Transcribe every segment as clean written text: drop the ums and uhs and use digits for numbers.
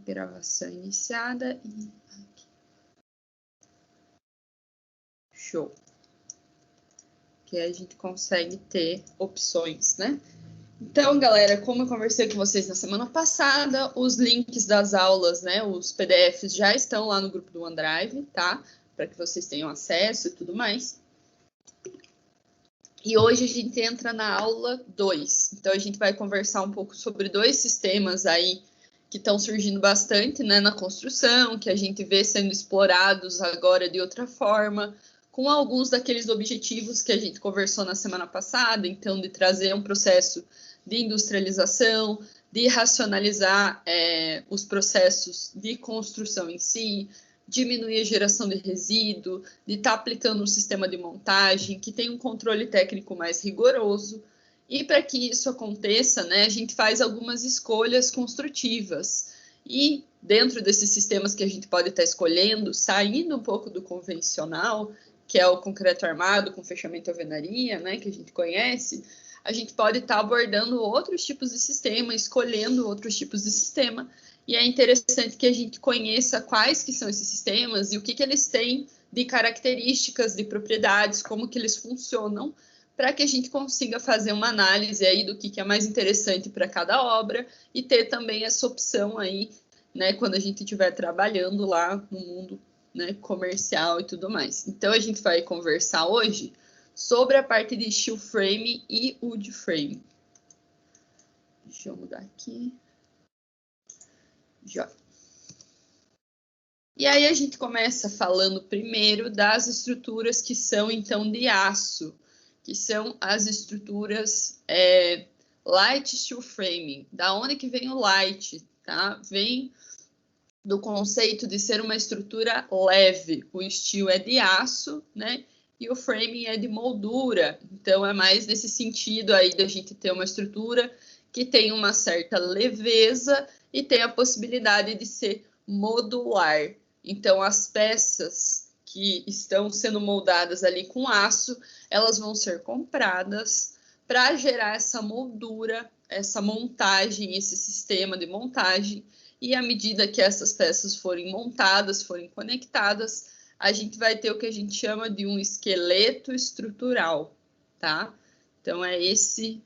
Gravação iniciada e aqui. Show. Que a gente consegue ter opções, né? Então, galera, como eu conversei com vocês na semana passada, os links das aulas, né, os PDFs já estão lá no grupo do OneDrive, tá? Para que vocês tenham acesso e tudo mais. E hoje a gente entra na aula 2. Então, a gente vai conversar um pouco sobre dois sistemas aí que estão surgindo bastante, né, na construção, que a gente vê sendo explorados agora de outra forma, com alguns daqueles objetivos que a gente conversou na semana passada, então, de trazer um processo de industrialização, de racionalizar os processos de construção em si, diminuir a geração de resíduo, de estar aplicando um sistema de montagem que tem um controle técnico mais rigoroso. E para que isso aconteça, né, a gente faz algumas escolhas construtivas. E dentro desses sistemas que a gente pode estar escolhendo, saindo um pouco do convencional, que é o concreto armado com fechamento e alvenaria, né, que a gente conhece, a gente pode estar abordando outros tipos de sistema, escolhendo outros tipos de sistema, e é interessante que a gente conheça quais que são esses sistemas e o que eles têm de características, de propriedades, como que eles funcionam, para que a gente consiga fazer uma análise aí do que é mais interessante para cada obra e ter também essa opção aí, né, quando a gente estiver trabalhando lá no mundo, né, comercial e tudo mais. Então, a gente vai conversar hoje sobre a parte de steel frame e wood frame. Deixa eu mudar aqui. Já. E aí a gente começa falando primeiro das estruturas que são, então, de aço, que são as estruturas light steel framing. Da onde que vem o light, tá? Vem do conceito de ser uma estrutura leve. O steel é de aço, né? E o framing é de moldura. Então, é mais nesse sentido aí da gente ter uma estrutura que tem uma certa leveza e tem a possibilidade de ser modular. Então, as peças que estão sendo moldadas ali com aço, elas vão ser compradas para gerar essa moldura, essa montagem, esse sistema de montagem. E à medida que essas peças forem montadas, forem conectadas, a gente vai ter o que a gente chama de um esqueleto estrutural, tá? Então, é esse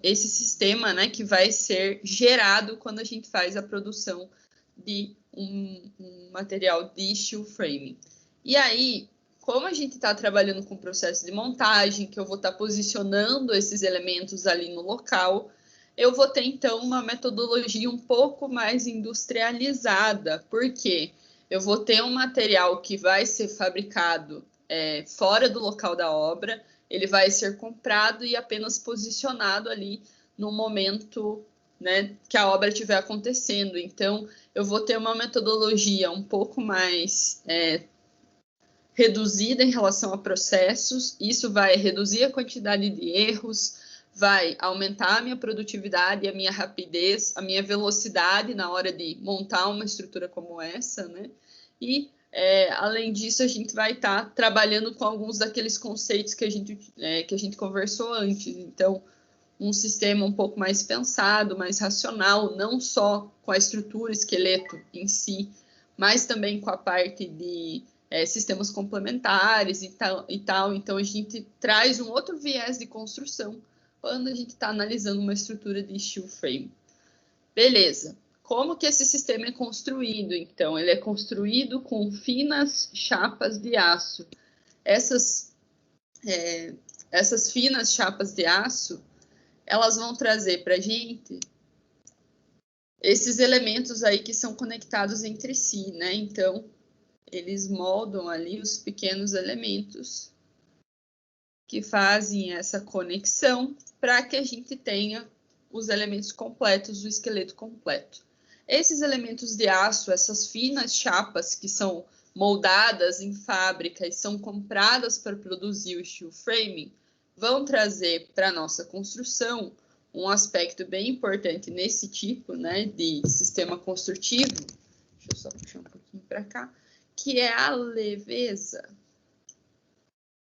esse sistema, né, que vai ser gerado quando a gente faz a produção de um material de steel framing. E aí, como a gente está trabalhando com o processo de montagem, que eu vou estar posicionando esses elementos ali no local, eu vou ter, então, uma metodologia um pouco mais industrializada, porque eu vou ter um material que vai ser fabricado fora do local da obra, ele vai ser comprado e apenas posicionado ali no momento, né, que a obra estiver acontecendo. Então, eu vou ter uma metodologia um pouco mais reduzida em relação a processos, isso vai reduzir a quantidade de erros, vai aumentar a minha produtividade, a minha rapidez, a minha velocidade na hora de montar uma estrutura como essa, né? E, além disso, a gente vai estar trabalhando com alguns daqueles conceitos que a gente conversou antes. Então, um sistema um pouco mais pensado, mais racional, não só com a estrutura, esqueleto em si, mas também com a parte de sistemas complementares e tal. Então, a gente traz um outro viés de construção quando a gente está analisando uma estrutura de steel frame. Beleza. Como que esse sistema é construído, então? Ele é construído com finas chapas de aço. Essas finas chapas de aço, elas vão trazer para a gente esses elementos aí que são conectados entre si, né? Então, eles moldam ali os pequenos elementos que fazem essa conexão para que a gente tenha os elementos completos, o esqueleto completo. Esses elementos de aço, essas finas chapas que são moldadas em fábrica e são compradas para produzir o steel framing, vão trazer para a nossa construção um aspecto bem importante nesse tipo, né, de sistema construtivo. Deixa eu só puxar um pouquinho para cá, que é a leveza.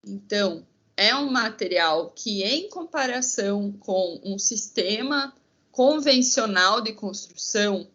Então, é um material que, em comparação com um sistema convencional de construção,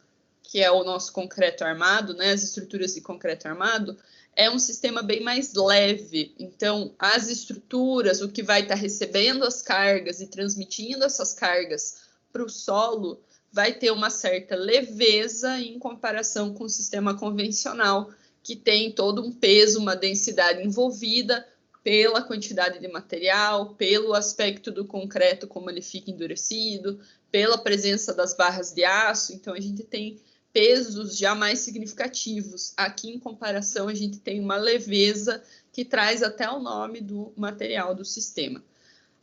que é o nosso concreto armado, né, as estruturas de concreto armado, é um sistema bem mais leve. Então, as estruturas, o que vai estar recebendo as cargas e transmitindo essas cargas para o solo, vai ter uma certa leveza em comparação com o sistema convencional, que tem todo um peso, uma densidade envolvida pela quantidade de material, pelo aspecto do concreto, como ele fica endurecido, pela presença das barras de aço. Então, a gente tem pesos já mais significativos. Aqui, em comparação, a gente tem uma leveza que traz até o nome do material do sistema.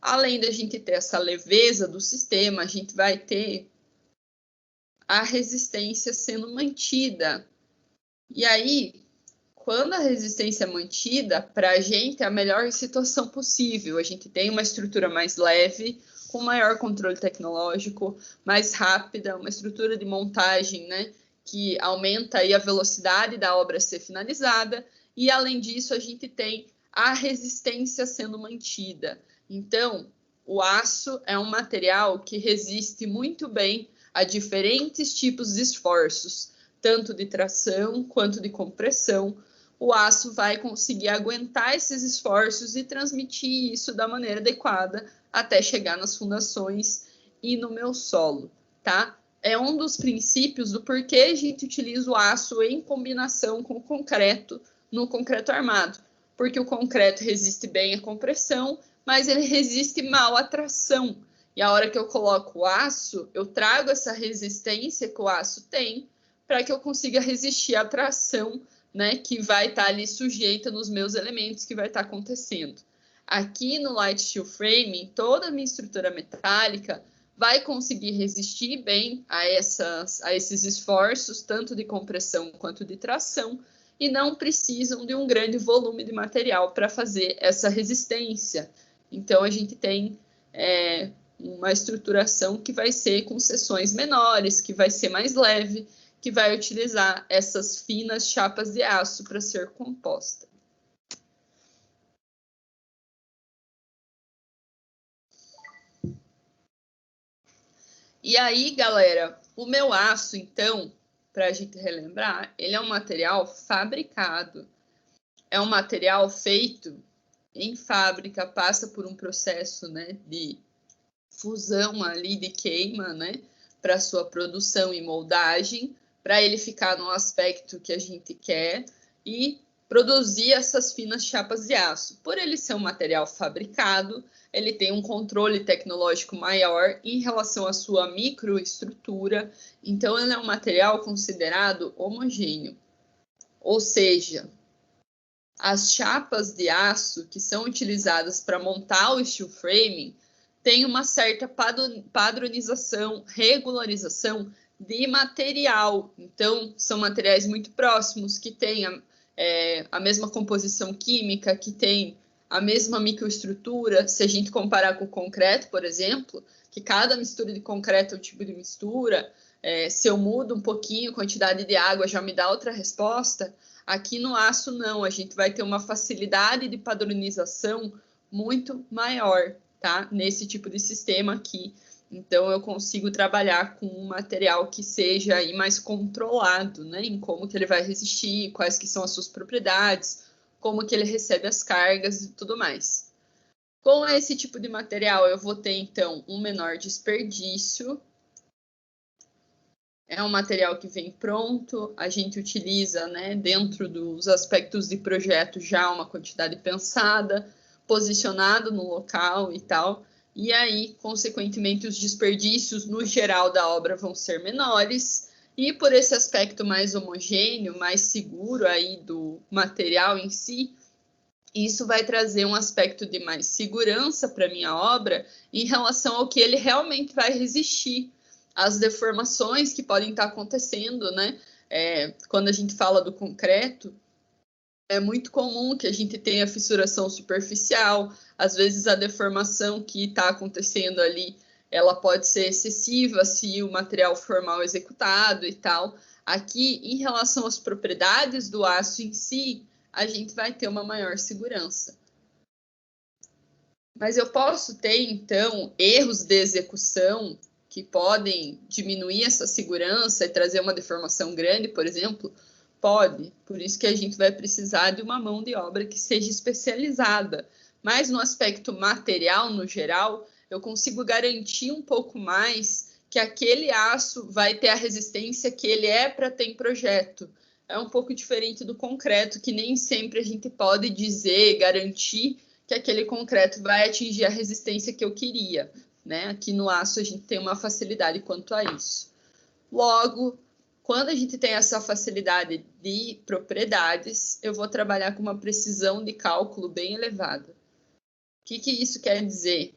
Além da gente ter essa leveza do sistema, a gente vai ter a resistência sendo mantida. E aí, quando a resistência é mantida, para a gente é a melhor situação possível. A gente tem uma estrutura mais leve, com maior controle tecnológico, mais rápida, uma estrutura de montagem, né, que aumenta aí a velocidade da obra ser finalizada, e além disso a gente tem a resistência sendo mantida. Então, o aço é um material que resiste muito bem a diferentes tipos de esforços, tanto de tração quanto de compressão. O aço vai conseguir aguentar esses esforços e transmitir isso da maneira adequada até chegar nas fundações e no meu solo, tá? É um dos princípios do porquê a gente utiliza o aço em combinação com o concreto no concreto armado, porque o concreto resiste bem à compressão, mas ele resiste mal à tração. E a hora que eu coloco o aço, eu trago essa resistência que o aço tem para que eu consiga resistir à tração, né, que vai estar ali sujeita nos meus elementos que vai estar acontecendo. Aqui no Light Steel Framing, toda a minha estrutura metálica vai conseguir resistir bem a esses esforços, tanto de compressão quanto de tração, e não precisam de um grande volume de material para fazer essa resistência. Então, a gente tem uma estruturação que vai ser com seções menores, que vai ser mais leve, que vai utilizar essas finas chapas de aço para ser composta. E aí, galera, o meu aço, então, para a gente relembrar, ele é um material fabricado. É um material feito em fábrica, passa por um processo, né, de fusão ali, de queima, né, para sua produção e moldagem, para ele ficar no aspecto que a gente quer e produzir essas finas chapas de aço. Por ele ser um material fabricado, ele tem um controle tecnológico maior em relação à sua microestrutura, então ele é um material considerado homogêneo. Ou seja, as chapas de aço que são utilizadas para montar o steel framing têm uma certa padronização, regularização de material. Então, são materiais muito próximos, que têm a mesma composição química, que têm a mesma microestrutura. Se a gente comparar com o concreto, por exemplo, que cada mistura de concreto é um tipo de mistura, se eu mudo um pouquinho a quantidade de água, já me dá outra resposta. Aqui no aço, não, a gente vai ter uma facilidade de padronização muito maior, tá? Nesse tipo de sistema aqui. Então, eu consigo trabalhar com um material que seja aí mais controlado, né? Em como que ele vai resistir, quais que são as suas propriedades, como que ele recebe as cargas e tudo mais. Com esse tipo de material, eu vou ter, então, um menor desperdício. É um material que vem pronto, a gente utiliza, né, dentro dos aspectos de projeto já uma quantidade pensada, posicionado no local e tal, e aí, consequentemente, os desperdícios no geral da obra vão ser menores, e por esse aspecto mais homogêneo, mais seguro aí do material em si, isso vai trazer um aspecto de mais segurança para a minha obra em relação ao que ele realmente vai resistir, as deformações que podem estar acontecendo, né? Quando a gente fala do concreto, é muito comum que a gente tenha fissuração superficial, às vezes a deformação que está acontecendo ali, ela pode ser excessiva se o material for mal executado e tal. Aqui, em relação às propriedades do aço em si, a gente vai ter uma maior segurança. Mas eu posso ter, então, erros de execução que podem diminuir essa segurança e trazer uma deformação grande, por exemplo, pode. Por isso que a gente vai precisar de uma mão de obra que seja especializada. Mas no aspecto material, no geral, eu consigo garantir um pouco mais que aquele aço vai ter a resistência que ele é para ter em projeto. É um pouco diferente do concreto, que nem sempre a gente pode dizer, garantir que aquele concreto vai atingir a resistência que eu queria, né? Aqui no aço a gente tem uma facilidade quanto a isso. Logo, quando a gente tem essa facilidade de propriedades, eu vou trabalhar com uma precisão de cálculo bem elevada. O que isso quer dizer?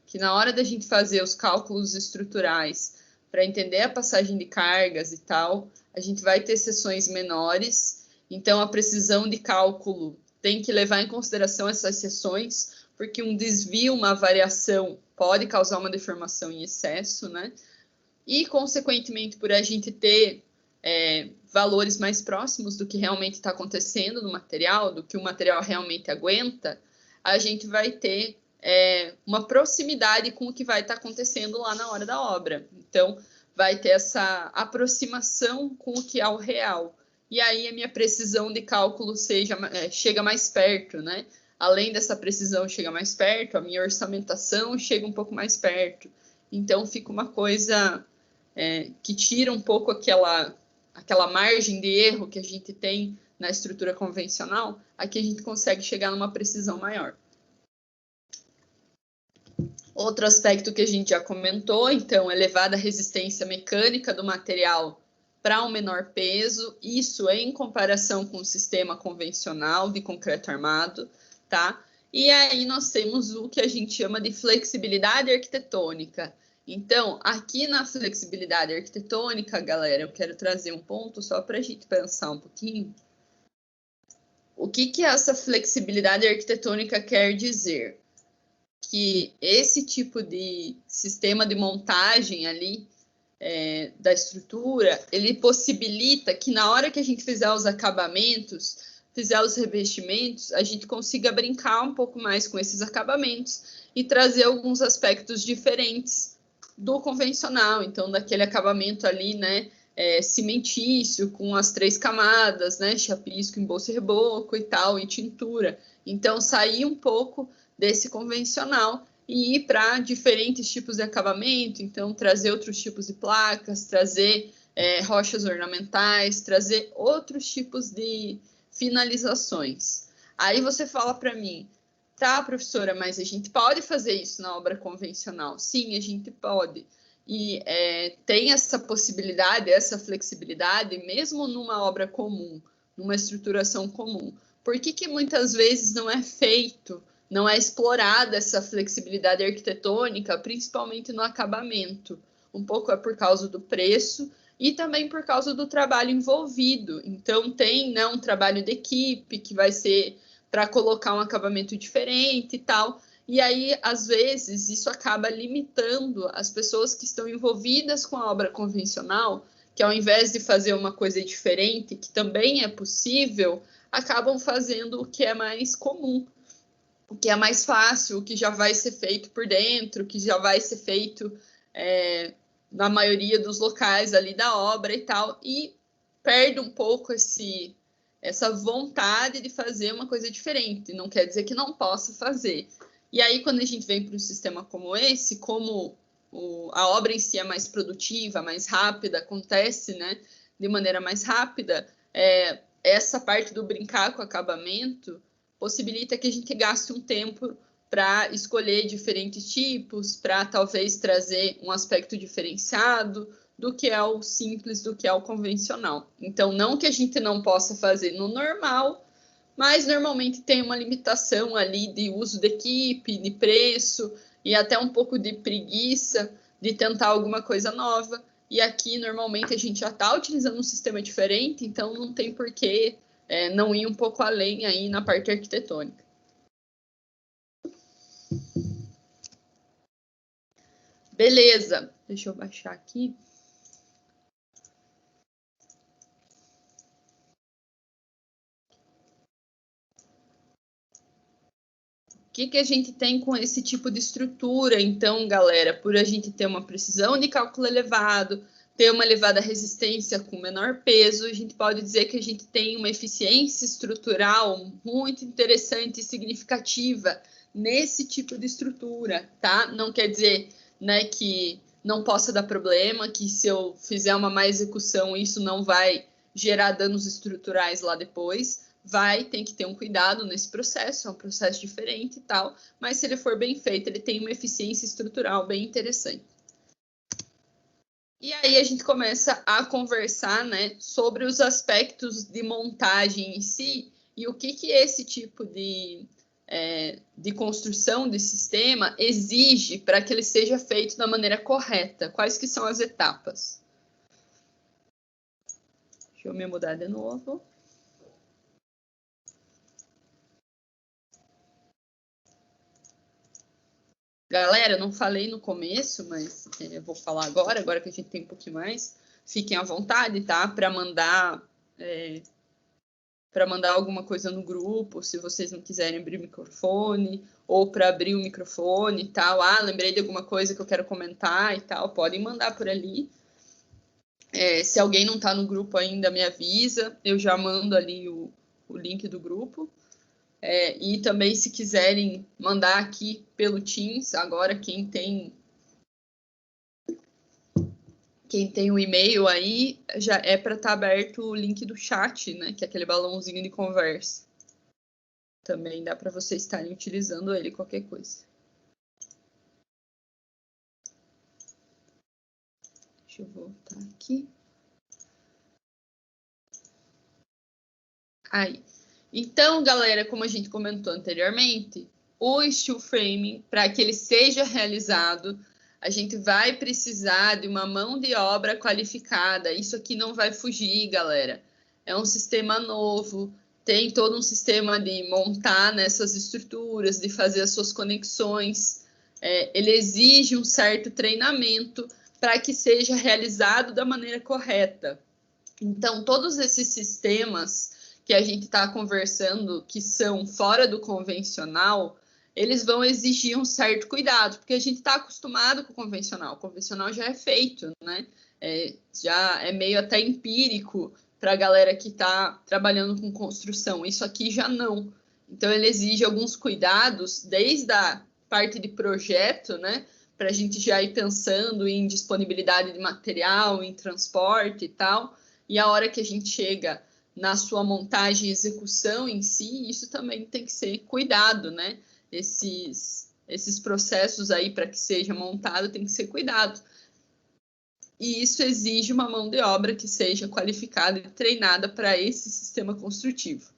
Que na hora da gente fazer os cálculos estruturais para entender a passagem de cargas e tal, a gente vai ter seções menores, então a precisão de cálculo tem que levar em consideração essas seções, porque um desvio, uma variação pode causar uma deformação em excesso, né? E, consequentemente, por a gente ter valores mais próximos do que realmente está acontecendo no material, do que o material realmente aguenta, a gente vai ter uma proximidade com o que vai estar acontecendo lá na hora da obra. Então, vai ter essa aproximação com o que é o real. E aí a minha precisão de cálculo chega mais perto, né? Além dessa precisão chega mais perto, a minha orçamentação chega um pouco mais perto. Então, fica uma coisa que tira um pouco aquela margem de erro que a gente tem na estrutura convencional, aqui a gente consegue chegar numa precisão maior. Outro aspecto que a gente já comentou, então, elevada resistência mecânica do material para um menor peso, isso em comparação com o sistema convencional de concreto armado, tá? E aí nós temos o que a gente chama de flexibilidade arquitetônica. Então, aqui na flexibilidade arquitetônica, galera, eu quero trazer um ponto só para a gente pensar um pouquinho. O que essa flexibilidade arquitetônica quer dizer? Que esse tipo de sistema de montagem ali da estrutura, ele possibilita que na hora que a gente fizer os acabamentos, fizer os revestimentos, a gente consiga brincar um pouco mais com esses acabamentos e trazer alguns aspectos diferentes do convencional. Então, daquele acabamento ali, né, cimentício, com as 3 camadas, né, chapisco, embolso e reboco e tal, e tintura. Então, sair um pouco desse convencional e ir para diferentes tipos de acabamento, então trazer outros tipos de placas, trazer rochas ornamentais, trazer outros tipos de finalizações. Aí você fala para mim, tá, professora, mas a gente pode fazer isso na obra convencional? Sim, a gente pode. E tem essa possibilidade, essa flexibilidade, mesmo numa obra comum, numa estruturação comum. Por que muitas vezes não é feito, não é explorada essa flexibilidade arquitetônica, principalmente no acabamento? Um pouco é por causa do preço e também por causa do trabalho envolvido. Então, tem, né, um trabalho de equipe que vai ser para colocar um acabamento diferente e tal. E aí, às vezes, isso acaba limitando as pessoas que estão envolvidas com a obra convencional, que ao invés de fazer uma coisa diferente, que também é possível, acabam fazendo o que é mais comum, o que é mais fácil, o que já vai ser feito por dentro, o que já vai ser feito na maioria dos locais ali da obra e tal, e perde um pouco essa vontade de fazer uma coisa diferente. Não quer dizer que não possa fazer. E aí, quando a gente vem para um sistema como esse, como a obra em si é mais produtiva, mais rápida, acontece, né, de maneira mais rápida, essa parte do brincar com o acabamento possibilita que a gente gaste um tempo para escolher diferentes tipos, para talvez trazer um aspecto diferenciado do que é o simples, do que é o convencional. Então, não que a gente não possa fazer no normal, mas normalmente tem uma limitação ali de uso de equipe, de preço e até um pouco de preguiça de tentar alguma coisa nova. E aqui, normalmente, a gente já está utilizando um sistema diferente, então não tem por que não ir um pouco além aí na parte arquitetônica. Beleza, deixa eu baixar aqui. que a gente tem com esse tipo de estrutura? Então, galera, por a gente ter uma precisão de cálculo elevado, ter uma elevada resistência com menor peso, a gente pode dizer que a gente tem uma eficiência estrutural muito interessante e significativa nesse tipo de estrutura, tá? Não quer dizer, né, que não possa dar problema, que se eu fizer uma má execução, isso não vai gerar danos estruturais lá depois. Tem que ter um cuidado nesse processo, é um processo diferente e tal, mas se ele for bem feito, ele tem uma eficiência estrutural bem interessante. E aí a gente começa a conversar, né, sobre os aspectos de montagem em si e o que esse tipo de construção de sistema exige para que ele seja feito da maneira correta. Quais que são as etapas? Deixa eu me mudar de novo. Galera, eu não falei no começo, mas eu vou falar agora que a gente tem um pouquinho mais. Fiquem à vontade, tá? Para mandar alguma coisa no grupo, se vocês não quiserem abrir o microfone, ou para abrir o microfone e tal. Ah, lembrei de alguma coisa que eu quero comentar e tal. Podem mandar por ali. Se alguém não está no grupo ainda, me avisa. Eu já mando ali o link do grupo. E também, se quiserem mandar aqui pelo Teams, agora quem tem o e-mail aí, já é para estar aberto o link do chat, né? Que é aquele balãozinho de conversa. Também dá para vocês estarem utilizando ele, qualquer coisa. Deixa eu voltar aqui. Aí. Então, galera, como a gente comentou anteriormente, o steel framing, para que ele seja realizado, a gente vai precisar de uma mão de obra qualificada. Isso aqui não vai fugir, galera. É um sistema novo, tem todo um sistema de montar nessas estruturas, de fazer as suas conexões. Ele exige um certo treinamento para que seja realizado da maneira correta. Então, todos esses sistemas que a gente está conversando, que são fora do convencional, eles vão exigir um certo cuidado, porque a gente está acostumado com o convencional já é feito, né? Já é meio até empírico para a galera que está trabalhando com construção, isso aqui já não. Então, ele exige alguns cuidados, desde a parte de projeto, né? Para a gente já ir pensando em disponibilidade de material, em transporte e tal, e a hora que a gente chega na sua montagem e execução em si, isso também tem que ser cuidado, né? Esses processos aí para que seja montado tem que ser cuidado. E isso exige uma mão de obra que seja qualificada e treinada para esse sistema construtivo.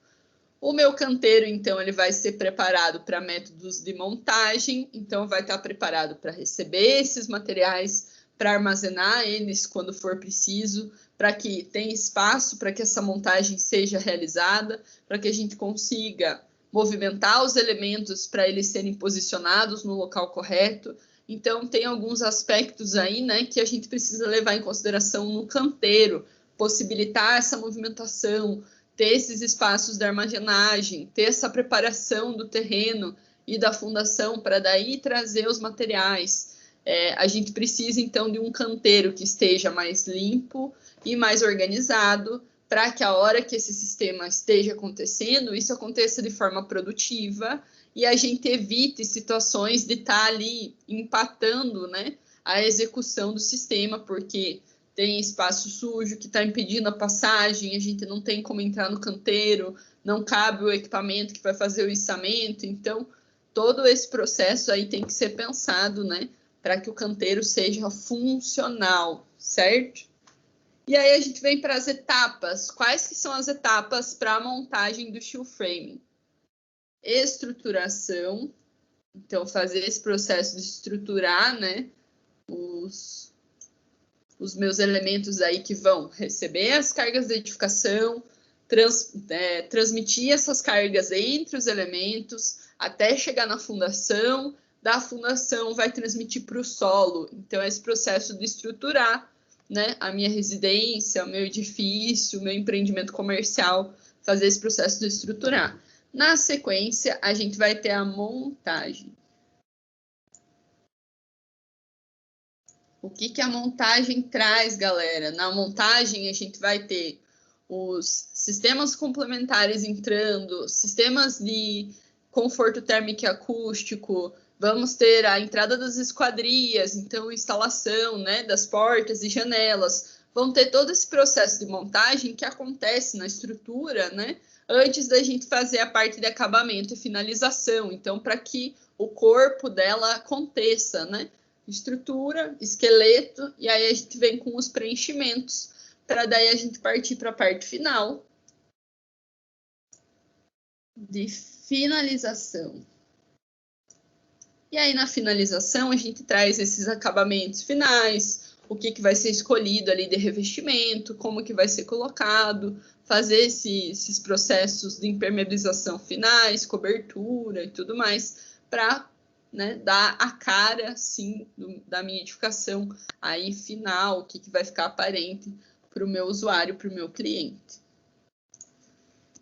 O meu canteiro, então, ele vai ser preparado para métodos de montagem, então vai estar preparado para receber esses materiais, para armazenar eles quando for preciso, para que tenha espaço para que essa montagem seja realizada, para que a gente consiga movimentar os elementos para eles serem posicionados no local correto. Então, tem alguns aspectos aí, né, que a gente precisa levar em consideração no canteiro, possibilitar essa movimentação, ter esses espaços de armazenagem, ter essa preparação do terreno e da fundação para daí trazer os materiais. A gente precisa, então, de um canteiro que esteja mais limpo e mais organizado, para que a hora que esse sistema esteja acontecendo, isso aconteça de forma produtiva e a gente evite situações de estar ali empatando, né, a execução do sistema, porque tem espaço sujo que está impedindo a passagem, a gente não tem como entrar no canteiro, não cabe o equipamento que vai fazer o içamento, então todo esse processo aí tem que ser pensado, né, para que o canteiro seja funcional, certo? E aí a gente vem para as etapas. Quais que são as etapas para a montagem do steel framing? Estruturação, então fazer esse processo de estruturar, né, os meus elementos aí que vão receber as cargas de edificação, transmitir essas cargas entre os elementos até chegar na fundação, da fundação vai transmitir para o solo. Então, esse processo de estruturar, né, a minha residência, o meu edifício, o meu empreendimento comercial, fazer esse processo de estruturar. Na sequência, a gente vai ter a montagem. O que a montagem traz, galera? Na montagem, a gente vai ter os sistemas complementares entrando, sistemas de conforto térmico e acústico, vamos ter a entrada das esquadrias, então instalação, né, das portas e janelas. Vão ter todo esse processo de montagem que acontece na estrutura, né, antes da gente fazer a parte de acabamento e finalização. Então, para que o corpo dela aconteça, né? Estrutura, esqueleto, e aí a gente vem com os preenchimentos, para daí a gente partir para a parte final de finalização. E aí na finalização a gente traz esses acabamentos finais, o que vai ser escolhido ali de revestimento, como que vai ser colocado, fazer esses processos de impermeabilização finais, cobertura e tudo mais, para, né, dar a cara, sim, da minha edificação aí final, o que vai ficar aparente para o meu usuário, para o meu cliente.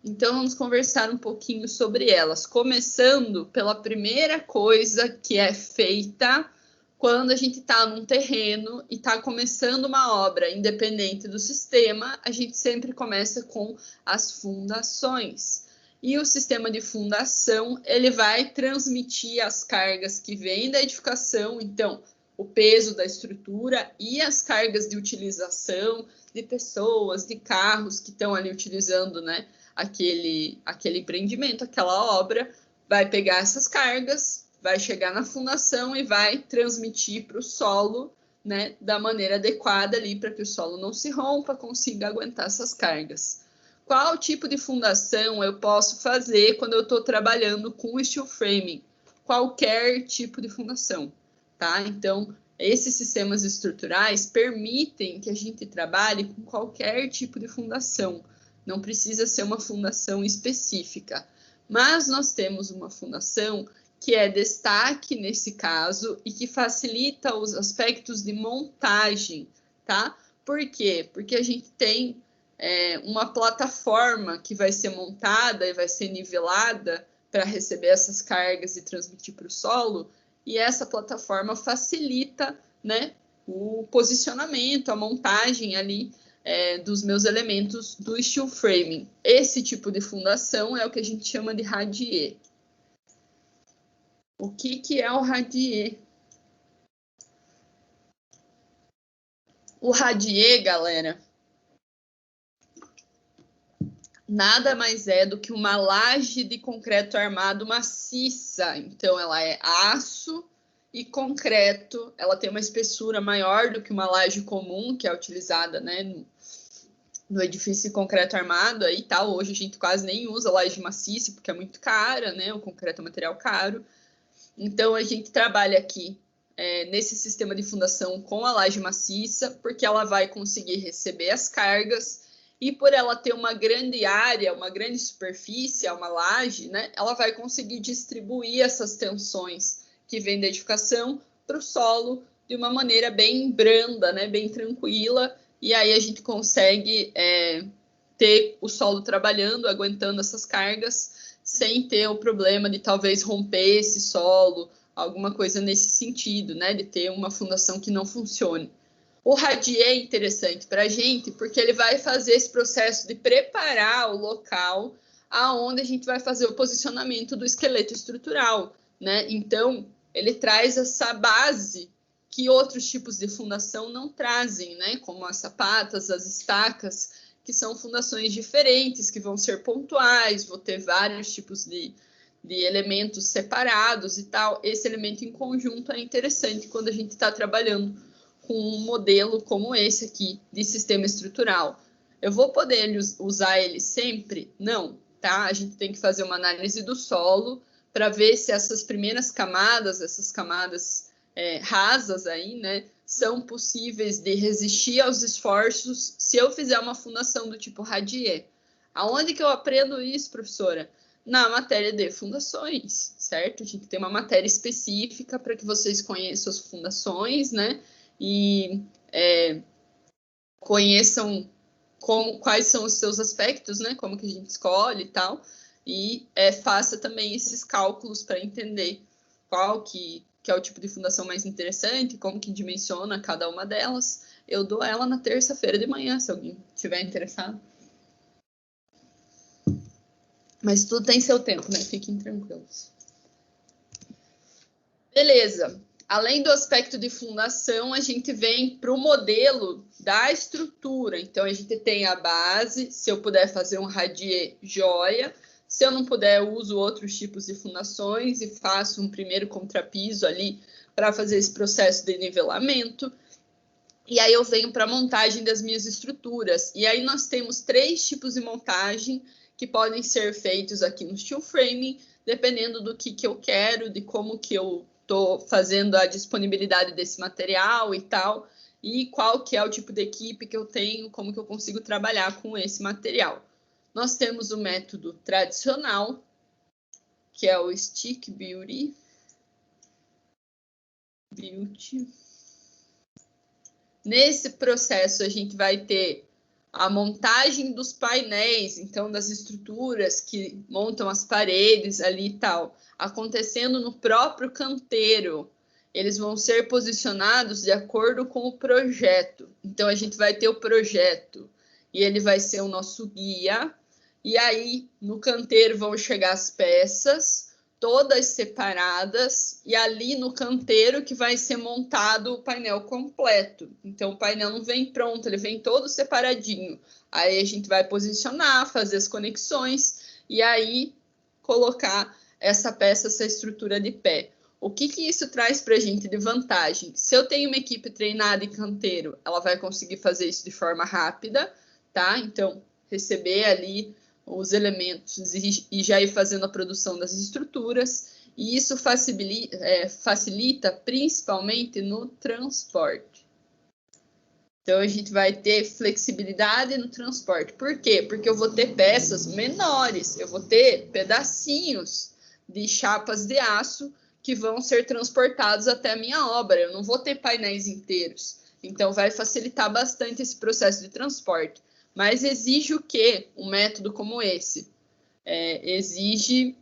Então, vamos conversar um pouquinho sobre elas, começando pela primeira coisa que é feita quando a gente está num terreno e está começando uma obra, independente do sistema, a gente sempre começa com as fundações. E o sistema de fundação, ele vai transmitir as cargas que vêm da edificação, então, o peso da estrutura e as cargas de utilização de pessoas, de carros que estão ali utilizando, né, aquele empreendimento, aquela obra, vai pegar essas cargas, vai chegar na fundação e vai transmitir para o solo, né, da maneira adequada ali, para que o solo não se rompa, consiga aguentar essas cargas. Qual tipo de fundação eu posso fazer quando eu estou trabalhando com steel framing? Qualquer tipo de fundação, tá? Então, esses sistemas estruturais permitem que a gente trabalhe com qualquer tipo de fundação. Não precisa ser uma fundação específica, mas nós temos uma fundação que é destaque nesse caso e que facilita os aspectos de montagem, tá? Por quê? Porque a gente tem uma plataforma que vai ser montada e vai ser nivelada para receber essas cargas e transmitir para o solo, e essa plataforma facilita, né, o posicionamento, a montagem ali dos meus elementos do steel framing. Esse tipo de fundação é o que a gente chama de radier. O que é o radier? O radier, galera, nada mais é do que uma laje de concreto armado maciça. Então, ela é aço e concreto. Ela tem uma espessura maior do que uma laje comum, que é utilizada, né, no edifício de concreto armado aí tal. Hoje a gente quase nem usa laje maciça, porque é muito cara, né? O concreto é um material caro. Então, a gente trabalha aqui nesse sistema de fundação com a laje maciça, porque ela vai conseguir receber as cargas, e por ela ter uma grande área, uma grande superfície, uma laje, né, ela vai conseguir distribuir essas tensões que vêm da edificação para o solo de uma maneira bem branda, né, bem tranquila, e aí a gente consegue ter o solo trabalhando, aguentando essas cargas, sem ter o problema de talvez romper esse solo, alguma coisa nesse sentido, né, de ter uma fundação que não funcione. O radier é interessante para a gente porque ele vai fazer esse processo de preparar o local aonde a gente vai fazer o posicionamento do esqueleto estrutural, né? Então, ele traz essa base que outros tipos de fundação não trazem, né? Como as sapatas, as estacas, que são fundações diferentes, que vão ser pontuais, vou ter vários tipos de elementos separados e tal. Esse elemento em conjunto é interessante quando a gente está trabalhando com um modelo como esse aqui de sistema estrutural. Eu vou poder usar ele sempre? Não, tá? A gente tem que fazer uma análise do solo para ver se essas primeiras camadas, essas camadas rasas aí, né, são possíveis de resistir aos esforços se eu fizer uma fundação do tipo radier. Aonde que eu aprendo isso, professora? Na matéria de fundações, certo? A gente tem uma matéria específica para que vocês conheçam as fundações, né? E conheçam quais são os seus aspectos, né? Como que a gente escolhe e tal. e faça também esses cálculos para entender qual que é o tipo de fundação mais interessante, como que dimensiona cada uma delas. Eu dou ela na terça-feira de manhã, se alguém estiver interessado. Mas tudo tem seu tempo, né? Fiquem tranquilos. Beleza. Além do aspecto de fundação, a gente vem para o modelo da estrutura. Então, a gente tem a base. Se eu puder fazer um radier, joia. Se eu não puder, eu uso outros tipos de fundações e faço um primeiro contrapiso ali para fazer esse processo de nivelamento. E aí eu venho para a montagem das minhas estruturas. E aí nós temos 3 tipos de montagem que podem ser feitos aqui no steel framing, dependendo do que eu quero, de como que eu estou fazendo a disponibilidade desse material e tal, e qual que é o tipo de equipe que eu tenho, como que eu consigo trabalhar com esse material. Nós temos o método tradicional, que é o Stick Beauty. Nesse processo, a gente vai ter a montagem dos painéis, então das estruturas que montam as paredes ali e tal, acontecendo no próprio canteiro. Eles vão ser posicionados de acordo com o projeto. Então, a gente vai ter o projeto e ele vai ser o nosso guia. E aí, no canteiro vão chegar as peças, todas separadas, e ali no canteiro que vai ser montado o painel completo. Então, o painel não vem pronto, ele vem todo separadinho. Aí a gente vai posicionar, fazer as conexões, e aí colocar essa peça, essa estrutura de pé. O que isso traz para a gente de vantagem? Se eu tenho uma equipe treinada em canteiro, ela vai conseguir fazer isso de forma rápida, tá? Então, receber ali os elementos e já ir fazendo a produção das estruturas, e isso facilita principalmente no transporte. Então, a gente vai ter flexibilidade no transporte. Por quê? Porque eu vou ter peças menores, eu vou ter pedacinhos de chapas de aço que vão ser transportados até a minha obra. Eu não vou ter painéis inteiros. Então, vai facilitar bastante esse processo de transporte. Mas exige o quê? Um método como esse? Exige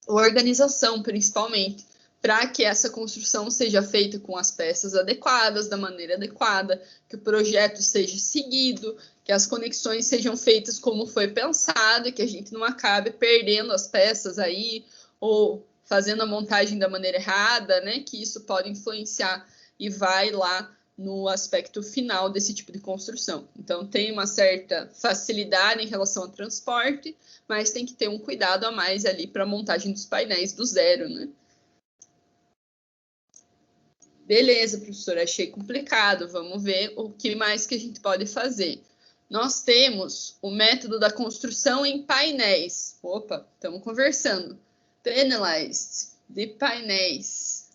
organização, principalmente, para que essa construção seja feita com as peças adequadas, da maneira adequada, que o projeto seja seguido, que as conexões sejam feitas como foi pensado, e que a gente não acabe perdendo as peças aí, ou fazendo a montagem da maneira errada, né? Que isso pode influenciar e vai lá no aspecto final desse tipo de construção. Então, tem uma certa facilidade em relação ao transporte, mas tem que ter um cuidado a mais ali para a montagem dos painéis do zero, né? Beleza, professora, achei complicado. Vamos ver o que mais que a gente pode fazer. Nós temos o método da construção em painéis. Opa, estamos conversando. Panelized, de painéis.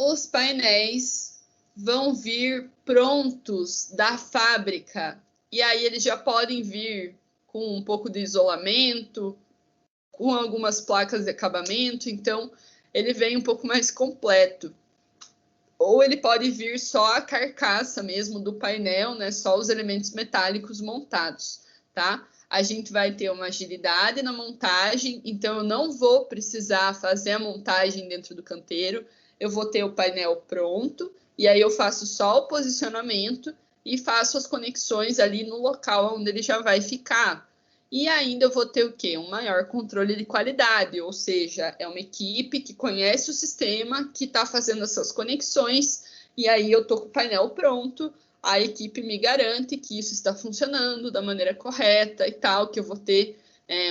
Os painéis vão vir prontos da fábrica. E aí eles já podem vir com um pouco de isolamento, com algumas placas de acabamento. Então, ele vem um pouco mais completo. Ou ele pode vir só a carcaça mesmo do painel, né? Só os elementos metálicos montados, tá? A gente vai ter uma agilidade na montagem, então eu não vou precisar fazer a montagem dentro do canteiro, eu vou ter o painel pronto, e aí eu faço só o posicionamento e faço as conexões ali no local onde ele já vai ficar. E ainda eu vou ter o quê? Um maior controle de qualidade, ou seja, é uma equipe que conhece o sistema, que está fazendo essas conexões, e aí eu estou com o painel pronto, a equipe me garante que isso está funcionando da maneira correta e tal, que eu vou ter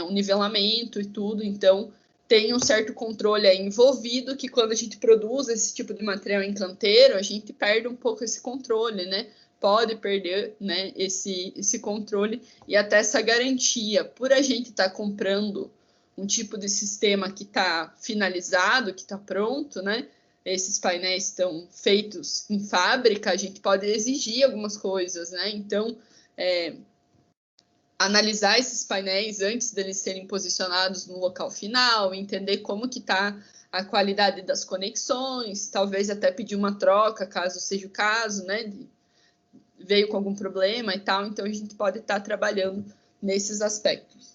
um nivelamento e tudo, então tem um certo controle aí envolvido, que quando a gente produz esse tipo de material em canteiro, a gente perde um pouco esse controle, né? Pode perder, né, esse controle e até essa garantia. Por a gente estar comprando um tipo de sistema que está finalizado, que está pronto, né? Esses painéis estão feitos em fábrica, a gente pode exigir algumas coisas, né? Então, analisar esses painéis antes deles serem posicionados no local final, entender como que está a qualidade das conexões, talvez até pedir uma troca, caso seja o caso, né? Veio com algum problema e tal, então a gente pode estar trabalhando nesses aspectos.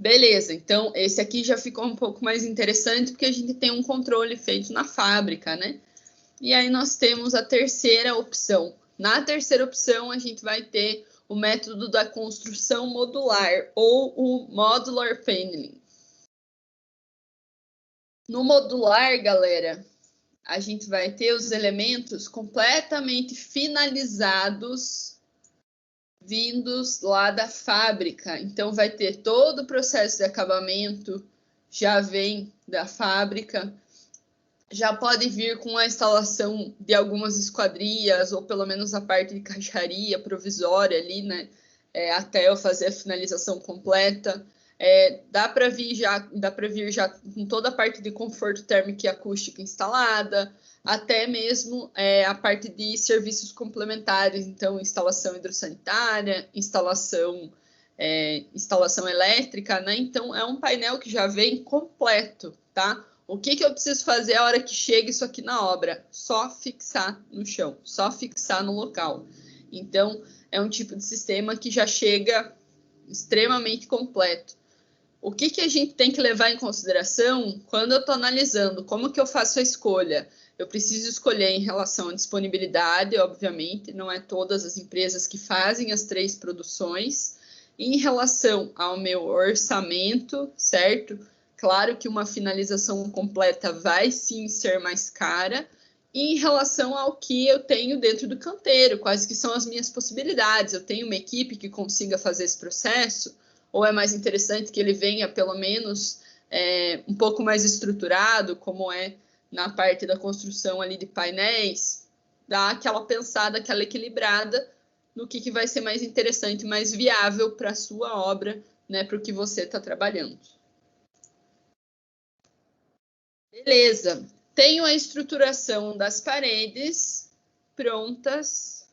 Beleza, então esse aqui já ficou um pouco mais interessante porque a gente tem um controle feito na fábrica, né? E aí nós temos a terceira opção. Na terceira opção, a gente vai ter o método da construção modular, ou o modular paneling. No modular, galera, a gente vai ter os elementos completamente finalizados, vindos lá da fábrica. Então, vai ter todo o processo de acabamento, já vem da fábrica. Já pode vir com a instalação de algumas esquadrias, ou pelo menos a parte de caixaria provisória ali, né? Até eu fazer a finalização completa. Dá para vir já com toda a parte de conforto térmico e acústica instalada, até mesmo a parte de serviços complementares, então instalação hidrossanitária, instalação elétrica, né? Então é um painel que já vem completo, tá? O que eu preciso fazer a hora que chega isso aqui na obra? Só fixar no chão, só fixar no local. Então, é um tipo de sistema que já chega extremamente completo. O que a gente tem que levar em consideração quando eu estou analisando como que eu faço a escolha? Eu preciso escolher em relação à disponibilidade, obviamente, não é todas as empresas que fazem as 3 produções. Em relação ao meu orçamento, certo? Claro que uma finalização completa vai sim ser mais cara. E em relação ao que eu tenho dentro do canteiro, quais que são as minhas possibilidades? Eu tenho uma equipe que consiga fazer esse processo? Ou é mais interessante que ele venha, pelo menos, um pouco mais estruturado, como é na parte da construção ali de painéis? Dá aquela pensada, aquela equilibrada no que vai ser mais interessante, mais viável para a sua obra, né, para o que você está trabalhando. Beleza, tenho a estruturação das paredes prontas.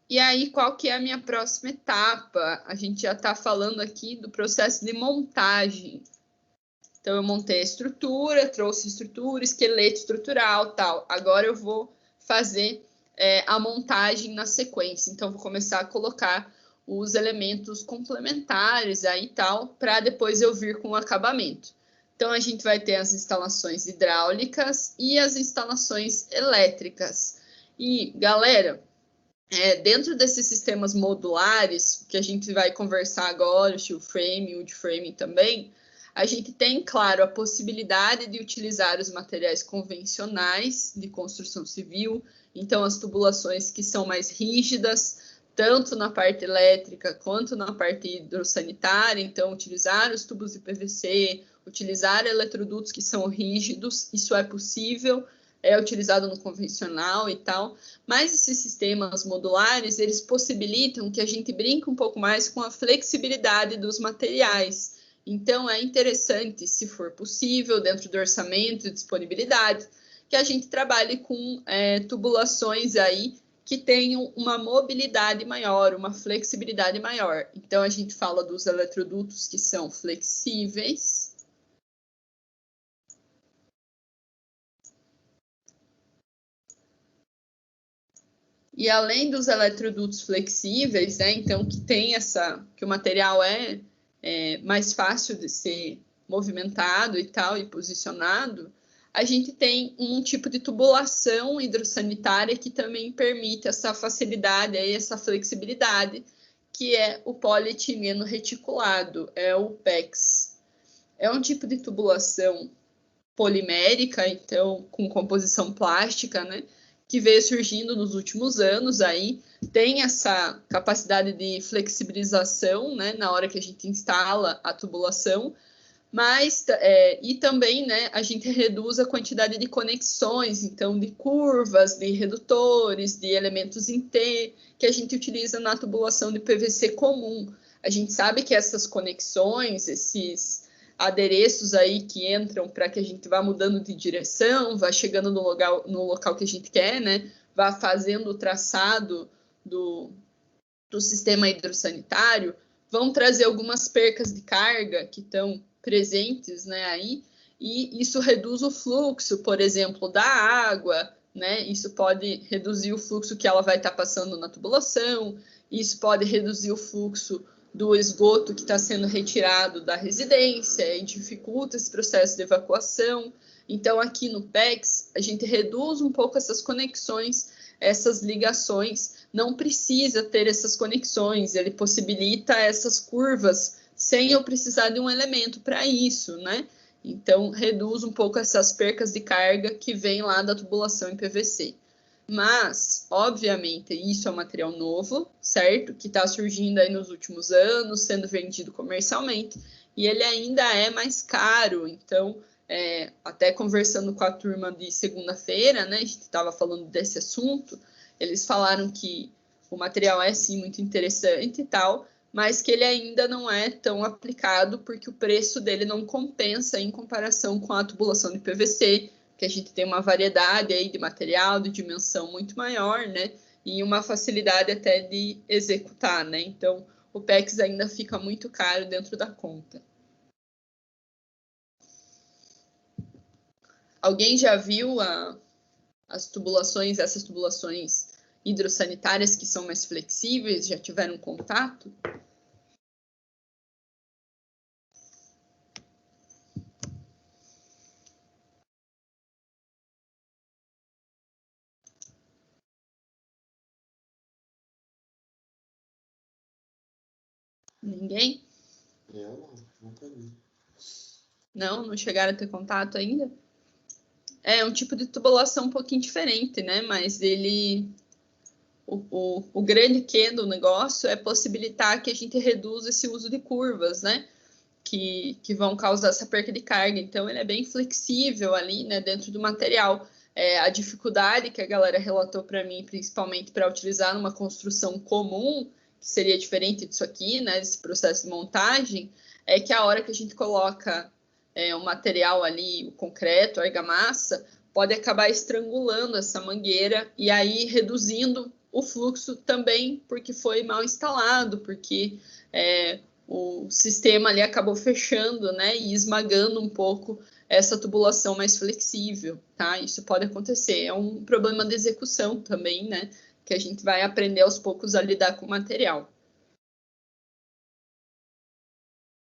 E aí, qual que é a minha próxima etapa? A gente já está falando aqui do processo de montagem. Então, eu montei a estrutura, trouxe estrutura, esqueleto estrutural, tal. Agora eu vou fazer a montagem na sequência. Então, vou começar a colocar os elementos complementares aí, tal, para depois eu vir com o acabamento. Então, a gente vai ter as instalações hidráulicas e as instalações elétricas. E, galera, dentro desses sistemas modulares, que a gente vai conversar agora, o steel frame, o wood frame também, a gente tem, claro, a possibilidade de utilizar os materiais convencionais de construção civil, então as tubulações que são mais rígidas, tanto na parte elétrica quanto na parte hidrossanitária, então utilizar os tubos de PVC, utilizar eletrodutos que são rígidos, isso é possível, é utilizado no convencional e tal, mas esses sistemas modulares, eles possibilitam que a gente brinque um pouco mais com a flexibilidade dos materiais. Então, é interessante, se for possível, dentro do orçamento e disponibilidade, que a gente trabalhe com tubulações aí que tenham uma mobilidade maior, uma flexibilidade maior. Então, a gente fala dos eletrodutos que são flexíveis. E além dos eletrodutos flexíveis, né, então que tem que o material é mais fácil de ser movimentado e tal, e posicionado, a gente tem um tipo de tubulação hidrossanitária que também permite essa facilidade, essa flexibilidade, que é o polietileno reticulado, é o PEX. É um tipo de tubulação polimérica, então com composição plástica, né, que veio surgindo nos últimos anos aí, tem essa capacidade de flexibilização, né, na hora que a gente instala a tubulação, mas e também, né, a gente reduz a quantidade de conexões, então de curvas, de redutores, de elementos em T, que a gente utiliza na tubulação de PVC comum. A gente sabe que essas conexões, esses adereços aí que entram para que a gente vá mudando de direção, vá chegando no local que a gente quer, né, vá fazendo o traçado do sistema hidrossanitário, vão trazer algumas percas de carga que estão presentes, né, aí, e isso reduz o fluxo, por exemplo, da água, né, isso pode reduzir o fluxo que ela vai estar passando na tubulação, isso pode reduzir o fluxo do esgoto que está sendo retirado da residência e dificulta esse processo de evacuação. Então, aqui no PEX, a gente reduz um pouco essas conexões, essas ligações. Não precisa ter essas conexões, ele possibilita essas curvas sem eu precisar de um elemento para isso, né? Então, reduz um pouco essas percas de carga que vem lá da tubulação em PVC. Mas, obviamente, isso é um material novo, certo? Que está surgindo aí nos últimos anos, sendo vendido comercialmente, e ele ainda é mais caro. Então, até conversando com a turma de segunda-feira, né? A gente estava falando desse assunto, eles falaram que o material é sim muito interessante e tal, mas que ele ainda não é tão aplicado porque o preço dele não compensa em comparação com a tubulação de PVC, que a gente tem uma variedade aí de material, de dimensão muito maior, né? E uma facilidade até de executar, né? Então, o PEX ainda fica muito caro dentro da conta. Alguém já viu essas tubulações hidrossanitárias que são mais flexíveis? Já tiveram contato? Ninguém? Eu nunca vi. Não chegaram a ter contato ainda? É um tipo de tubulação um pouquinho diferente, né? Mas ele... O grande que do negócio é possibilitar que a gente reduza esse uso de curvas, né? Que vão causar essa perca de carga. Então, ele é bem flexível ali, né? Dentro do material. A dificuldade que a galera relatou para mim, principalmente para utilizar numa construção comum, que seria diferente disso aqui, né? Esse processo de montagem, é que a hora que a gente coloca o material ali, o concreto, a argamassa, pode acabar estrangulando essa mangueira e aí reduzindo o fluxo também, porque foi mal instalado, porque o sistema ali acabou fechando, né, e esmagando um pouco essa tubulação mais flexível, tá? Isso pode acontecer. É um problema de execução também, né, que a gente vai aprender aos poucos a lidar com o material.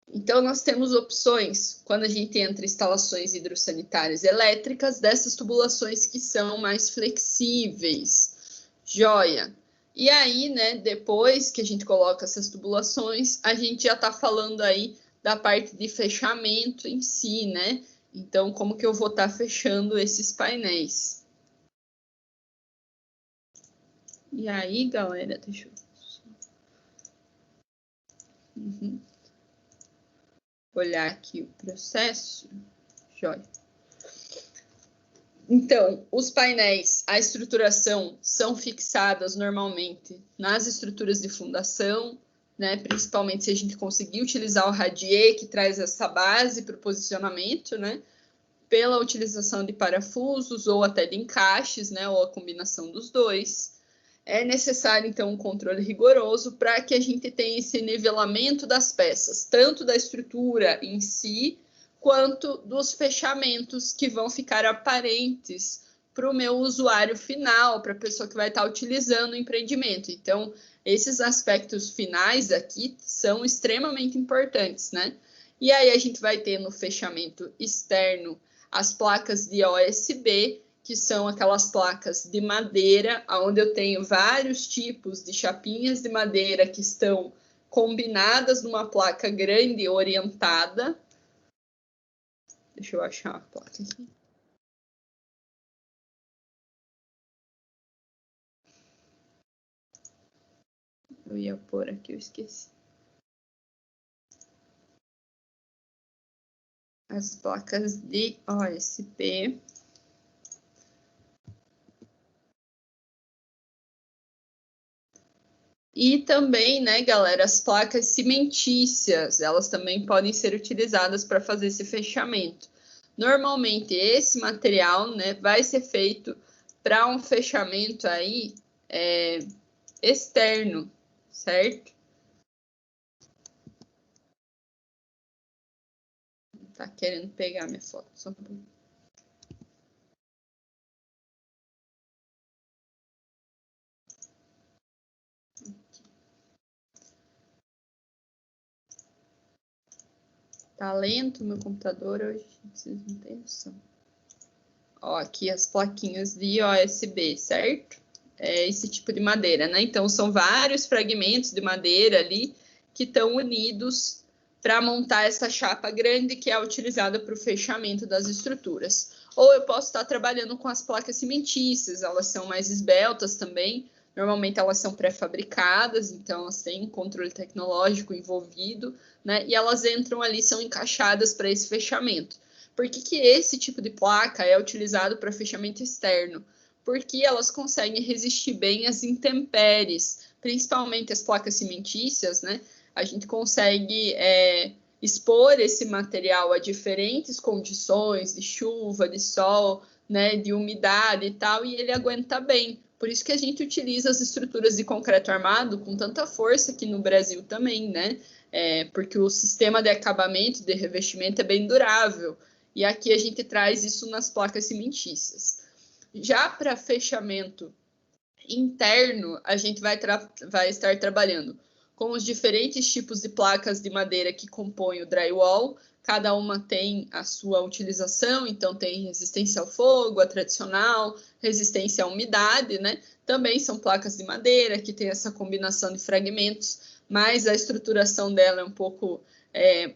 Então, nós temos opções, quando a gente entra em instalações hidrossanitárias elétricas, dessas tubulações que são mais flexíveis. Joia! E aí, né, depois que a gente coloca essas tubulações, a gente já está falando aí da parte de fechamento em si, né? Então, como que eu vou estar fechando esses painéis? E aí, galera, deixa eu... olhar aqui o processo. Joia. Então, os painéis, a estruturação são fixadas normalmente nas estruturas de fundação, né? Principalmente se a gente conseguir utilizar o radier, que traz essa base para o posicionamento, né? Pela utilização de parafusos ou até de encaixes, né? Ou a combinação dos dois. É necessário, então, um controle rigoroso para que a gente tenha esse nivelamento das peças, tanto da estrutura em si, quanto dos fechamentos que vão ficar aparentes para o meu usuário final, para a pessoa que vai estar utilizando o empreendimento. Então, esses aspectos finais aqui são extremamente importantes, né? E aí a gente vai ter no fechamento externo as placas de OSB, que são aquelas placas de madeira, onde eu tenho vários tipos de chapinhas de madeira que estão combinadas numa placa grande orientada. Deixa eu achar a placa aqui. Eu ia pôr aqui, eu esqueci. As placas de OSB. E também, né, galera, as placas cimentícias, elas também podem ser utilizadas para fazer esse fechamento. Normalmente, esse material, né, vai ser feito para um fechamento aí externo, certo? Tá querendo pegar minha foto, só um pouquinho. Tá lento o meu computador hoje, vocês não têm noção. Ó, aqui as plaquinhas de OSB, certo? É esse tipo de madeira, né? Então, são vários fragmentos de madeira ali que estão unidos para montar essa chapa grande que é utilizada para o fechamento das estruturas. Ou eu posso estar trabalhando com as placas cimentícias, elas são mais esbeltas também. Normalmente elas são pré-fabricadas, então elas têm um controle tecnológico envolvido, né? E elas entram ali, são encaixadas para esse fechamento. Por que esse tipo de placa é utilizado para fechamento externo? Porque elas conseguem resistir bem às intempéries, principalmente as placas cimentícias, né? A gente consegue expor esse material a diferentes condições de chuva, de sol, né, de umidade e tal, e ele aguenta bem. Por isso que a gente utiliza as estruturas de concreto armado com tanta força aqui no Brasil também, né? Porque o sistema de acabamento, de revestimento é bem durável. E aqui a gente traz isso nas placas cimentícias. Já para fechamento interno, a gente vai estar trabalhando com os diferentes tipos de placas de madeira que compõem o drywall. Cada uma tem a sua utilização, então tem resistência ao fogo, a tradicional, resistência à umidade, né? Também são placas de madeira que tem essa combinação de fragmentos, mas a estruturação dela é um pouco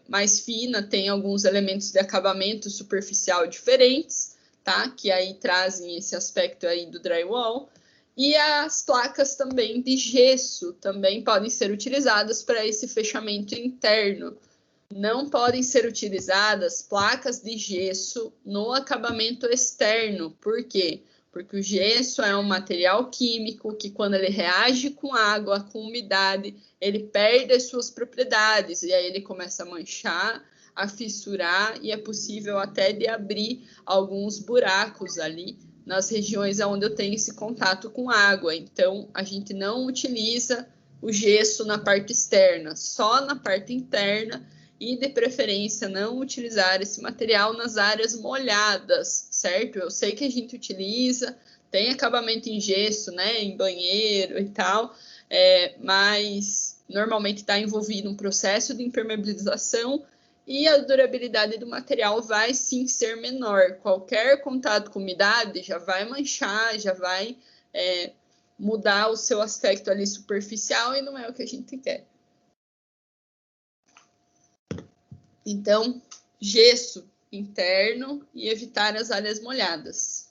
mais fina, tem alguns elementos de acabamento superficial diferentes, tá? Que aí trazem esse aspecto aí do drywall. E as placas também de gesso também podem ser utilizadas para esse fechamento interno. Não podem ser utilizadas placas de gesso no acabamento externo. Por quê? Porque o gesso é um material químico que, quando ele reage com água, com umidade, ele perde as suas propriedades. E aí ele começa a manchar, a fissurar, e é possível até de abrir alguns buracos ali nas regiões onde eu tenho esse contato com água. Então, a gente não utiliza o gesso na parte externa, só na parte interna, e de preferência não utilizar esse material nas áreas molhadas, certo? Eu sei que a gente utiliza, tem acabamento em gesso, né, em banheiro e tal, mas normalmente está envolvido um processo de impermeabilização e a durabilidade do material vai sim ser menor. Qualquer contato com umidade já vai manchar, já vai mudar o seu aspecto ali superficial e não é o que a gente quer. Então, gesso interno e evitar as áreas molhadas.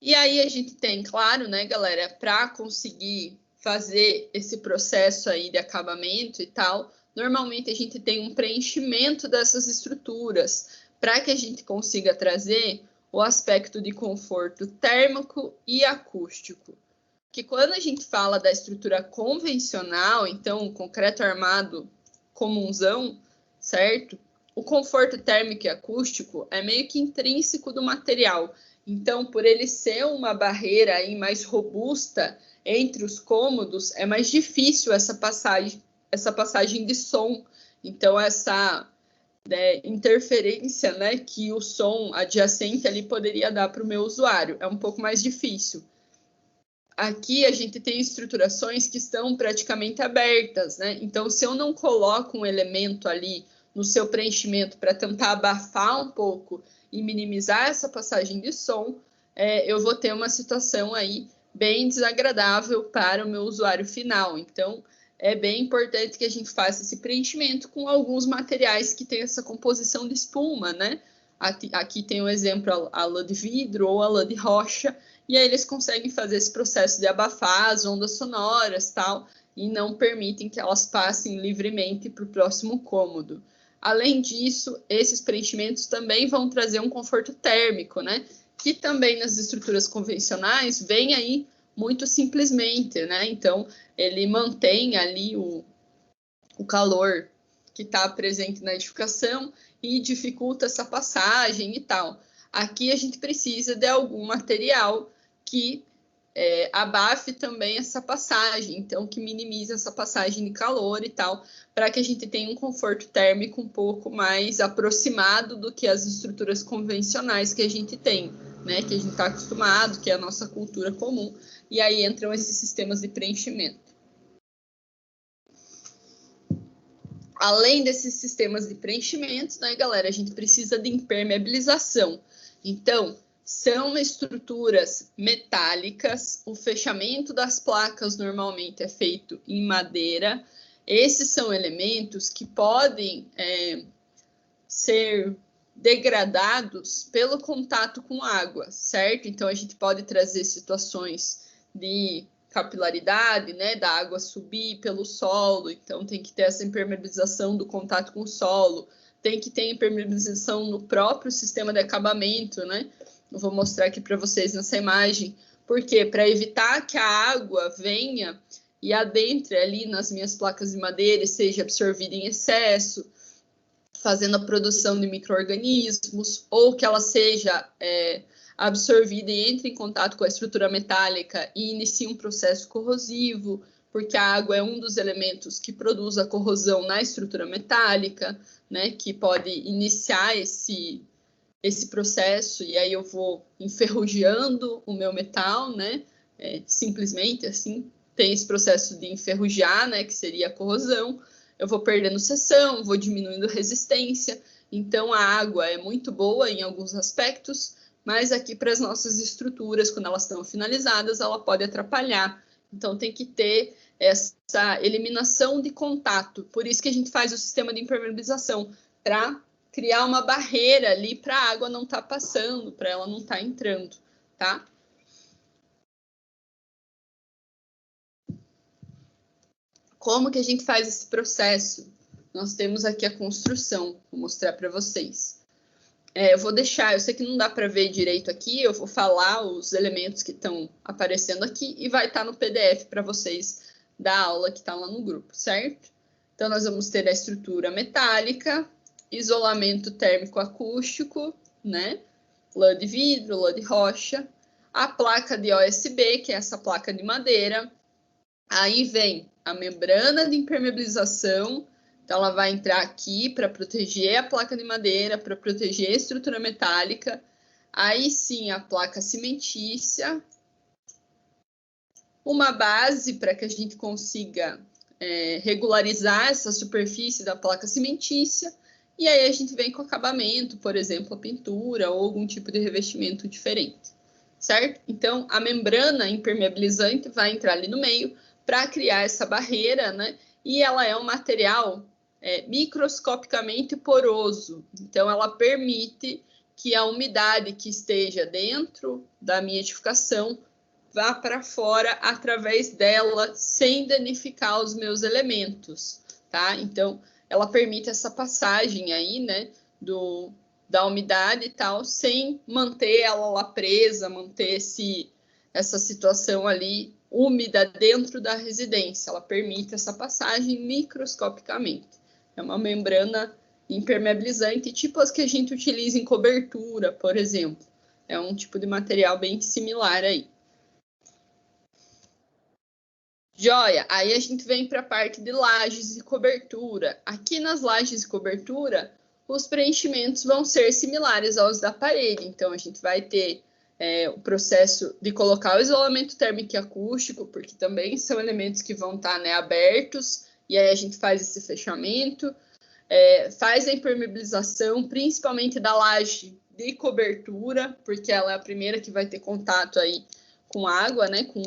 E aí a gente tem, claro, né, galera, para conseguir fazer esse processo aí de acabamento e tal, normalmente a gente tem um preenchimento dessas estruturas para que a gente consiga trazer o aspecto de conforto térmico e acústico. Que quando a gente fala da estrutura convencional, então o concreto armado comunzão, certo? O conforto térmico e acústico é meio que intrínseco do material. Então, por ele ser uma barreira aí mais robusta entre os cômodos, é mais difícil essa passagem de som. Então, essa interferência, né, que o som adjacente ali poderia dar para o meu usuário é um pouco mais difícil. Aqui a gente tem estruturações que estão praticamente abertas, né? Então, se eu não coloco um elemento ali no seu preenchimento para tentar abafar um pouco e minimizar essa passagem de som, eu vou ter uma situação aí bem desagradável para o meu usuário final. Então, é bem importante que a gente faça esse preenchimento com alguns materiais que têm essa composição de espuma, né? Aqui tem um exemplo, a lã de vidro ou a lã de rocha, e aí eles conseguem fazer esse processo de abafar as ondas sonoras, tal, e não permitem que elas passem livremente para o próximo cômodo. Além disso, esses preenchimentos também vão trazer um conforto térmico, né? Que também nas estruturas convencionais vem aí muito simplesmente, né? Então, ele mantém ali o calor que está presente na edificação e dificulta essa passagem e tal. Aqui a gente precisa de algum material que abafe também essa passagem, então que minimize essa passagem de calor e tal, para que a gente tenha um conforto térmico um pouco mais aproximado do que as estruturas convencionais que a gente tem, né, que a gente está acostumado, que é a nossa cultura comum, e aí entram esses sistemas de preenchimento. além desses sistemas de preenchimento, né, galera, a gente precisa de impermeabilização. Então, são estruturas metálicas, o fechamento das placas normalmente é feito em madeira. Esses são elementos que podem ser degradados pelo contato com água, certo? Então, a gente pode trazer situações de capilaridade, né, da água subir pelo solo, então tem que ter essa impermeabilização do contato com o solo, tem que ter impermeabilização no próprio sistema de acabamento, né? Eu vou mostrar aqui para vocês nessa imagem, porque para evitar que a água venha e adentre ali nas minhas placas de madeira e seja absorvida em excesso, fazendo a produção de micro-organismos, ou que ela seja absorvida e entre em contato com a estrutura metálica e inicie um processo corrosivo, porque a água é um dos elementos que produz a corrosão na estrutura metálica, né, que pode iniciar esse processo, e aí eu vou enferrujando o meu metal, né, simplesmente assim, tem esse processo de enferrujar, né, que seria a corrosão, eu vou perdendo seção, vou diminuindo resistência, então a água é muito boa em alguns aspectos, mas aqui para as nossas estruturas, quando elas estão finalizadas, ela pode atrapalhar. Então tem que ter essa eliminação de contato. Por isso que a gente faz o sistema de impermeabilização, para criar uma barreira ali para a água não estar passando, para ela não estar entrando, tá? Como que a gente faz esse processo? Nós temos aqui a construção, vou mostrar para vocês. Eu vou deixar, eu sei que não dá para ver direito aqui, eu vou falar os elementos que estão aparecendo aqui e vai estar no PDF para vocês da aula que está lá no grupo, certo? Então, nós vamos ter a estrutura metálica, isolamento térmico acústico, né? Lã de vidro, lã de rocha, a placa de OSB, que é essa placa de madeira. Aí vem a membrana de impermeabilização, então ela vai entrar aqui para proteger a placa de madeira, para proteger a estrutura metálica. Aí sim a placa cimentícia, uma base para que a gente consiga regularizar essa superfície da placa cimentícia. E aí a gente vem com acabamento, por exemplo, a pintura ou algum tipo de revestimento diferente, certo? Então a membrana impermeabilizante vai entrar ali no meio para criar essa barreira, né? E ela é um material microscopicamente poroso, então ela permite que a umidade que esteja dentro da minha edificação vá para fora através dela, sem danificar os meus elementos, tá? Então, ela permite essa passagem aí, né, da umidade e tal, sem manter ela lá presa, manter essa situação ali úmida dentro da residência. Ela permite essa passagem microscopicamente. É uma membrana impermeabilizante, tipo as que a gente utiliza em cobertura, por exemplo. É um tipo de material bem similar aí. Joia, aí a gente vem para a parte de lajes e cobertura. Aqui nas lajes e cobertura, os preenchimentos vão ser similares aos da parede. Então, a gente vai ter o processo de colocar o isolamento térmico e acústico, porque também são elementos que vão estar, né, abertos, e aí a gente faz esse fechamento, faz a impermeabilização, principalmente da laje de cobertura, porque ela é a primeira que vai ter contato aí com água, né, com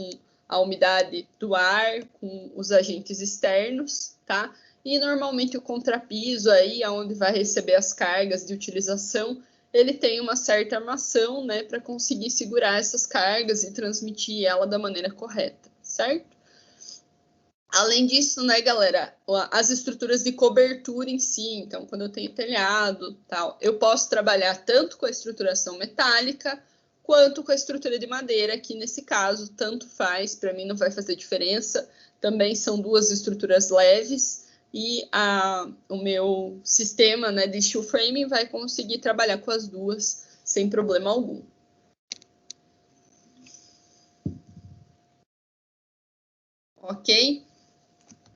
a umidade do ar, com os agentes externos, tá? E normalmente o contrapiso aí, onde vai receber as cargas de utilização, ele tem uma certa armação, né, para conseguir segurar essas cargas e transmitir ela da maneira correta, certo? Além disso, né, galera, as estruturas de cobertura em si, então, quando eu tenho telhado, tal, eu posso trabalhar tanto com a estruturação metálica, quanto com a estrutura de madeira, que nesse caso, tanto faz, para mim não vai fazer diferença, também são duas estruturas leves, e o meu sistema, né, de steel framing vai conseguir trabalhar com as duas sem problema algum. Ok?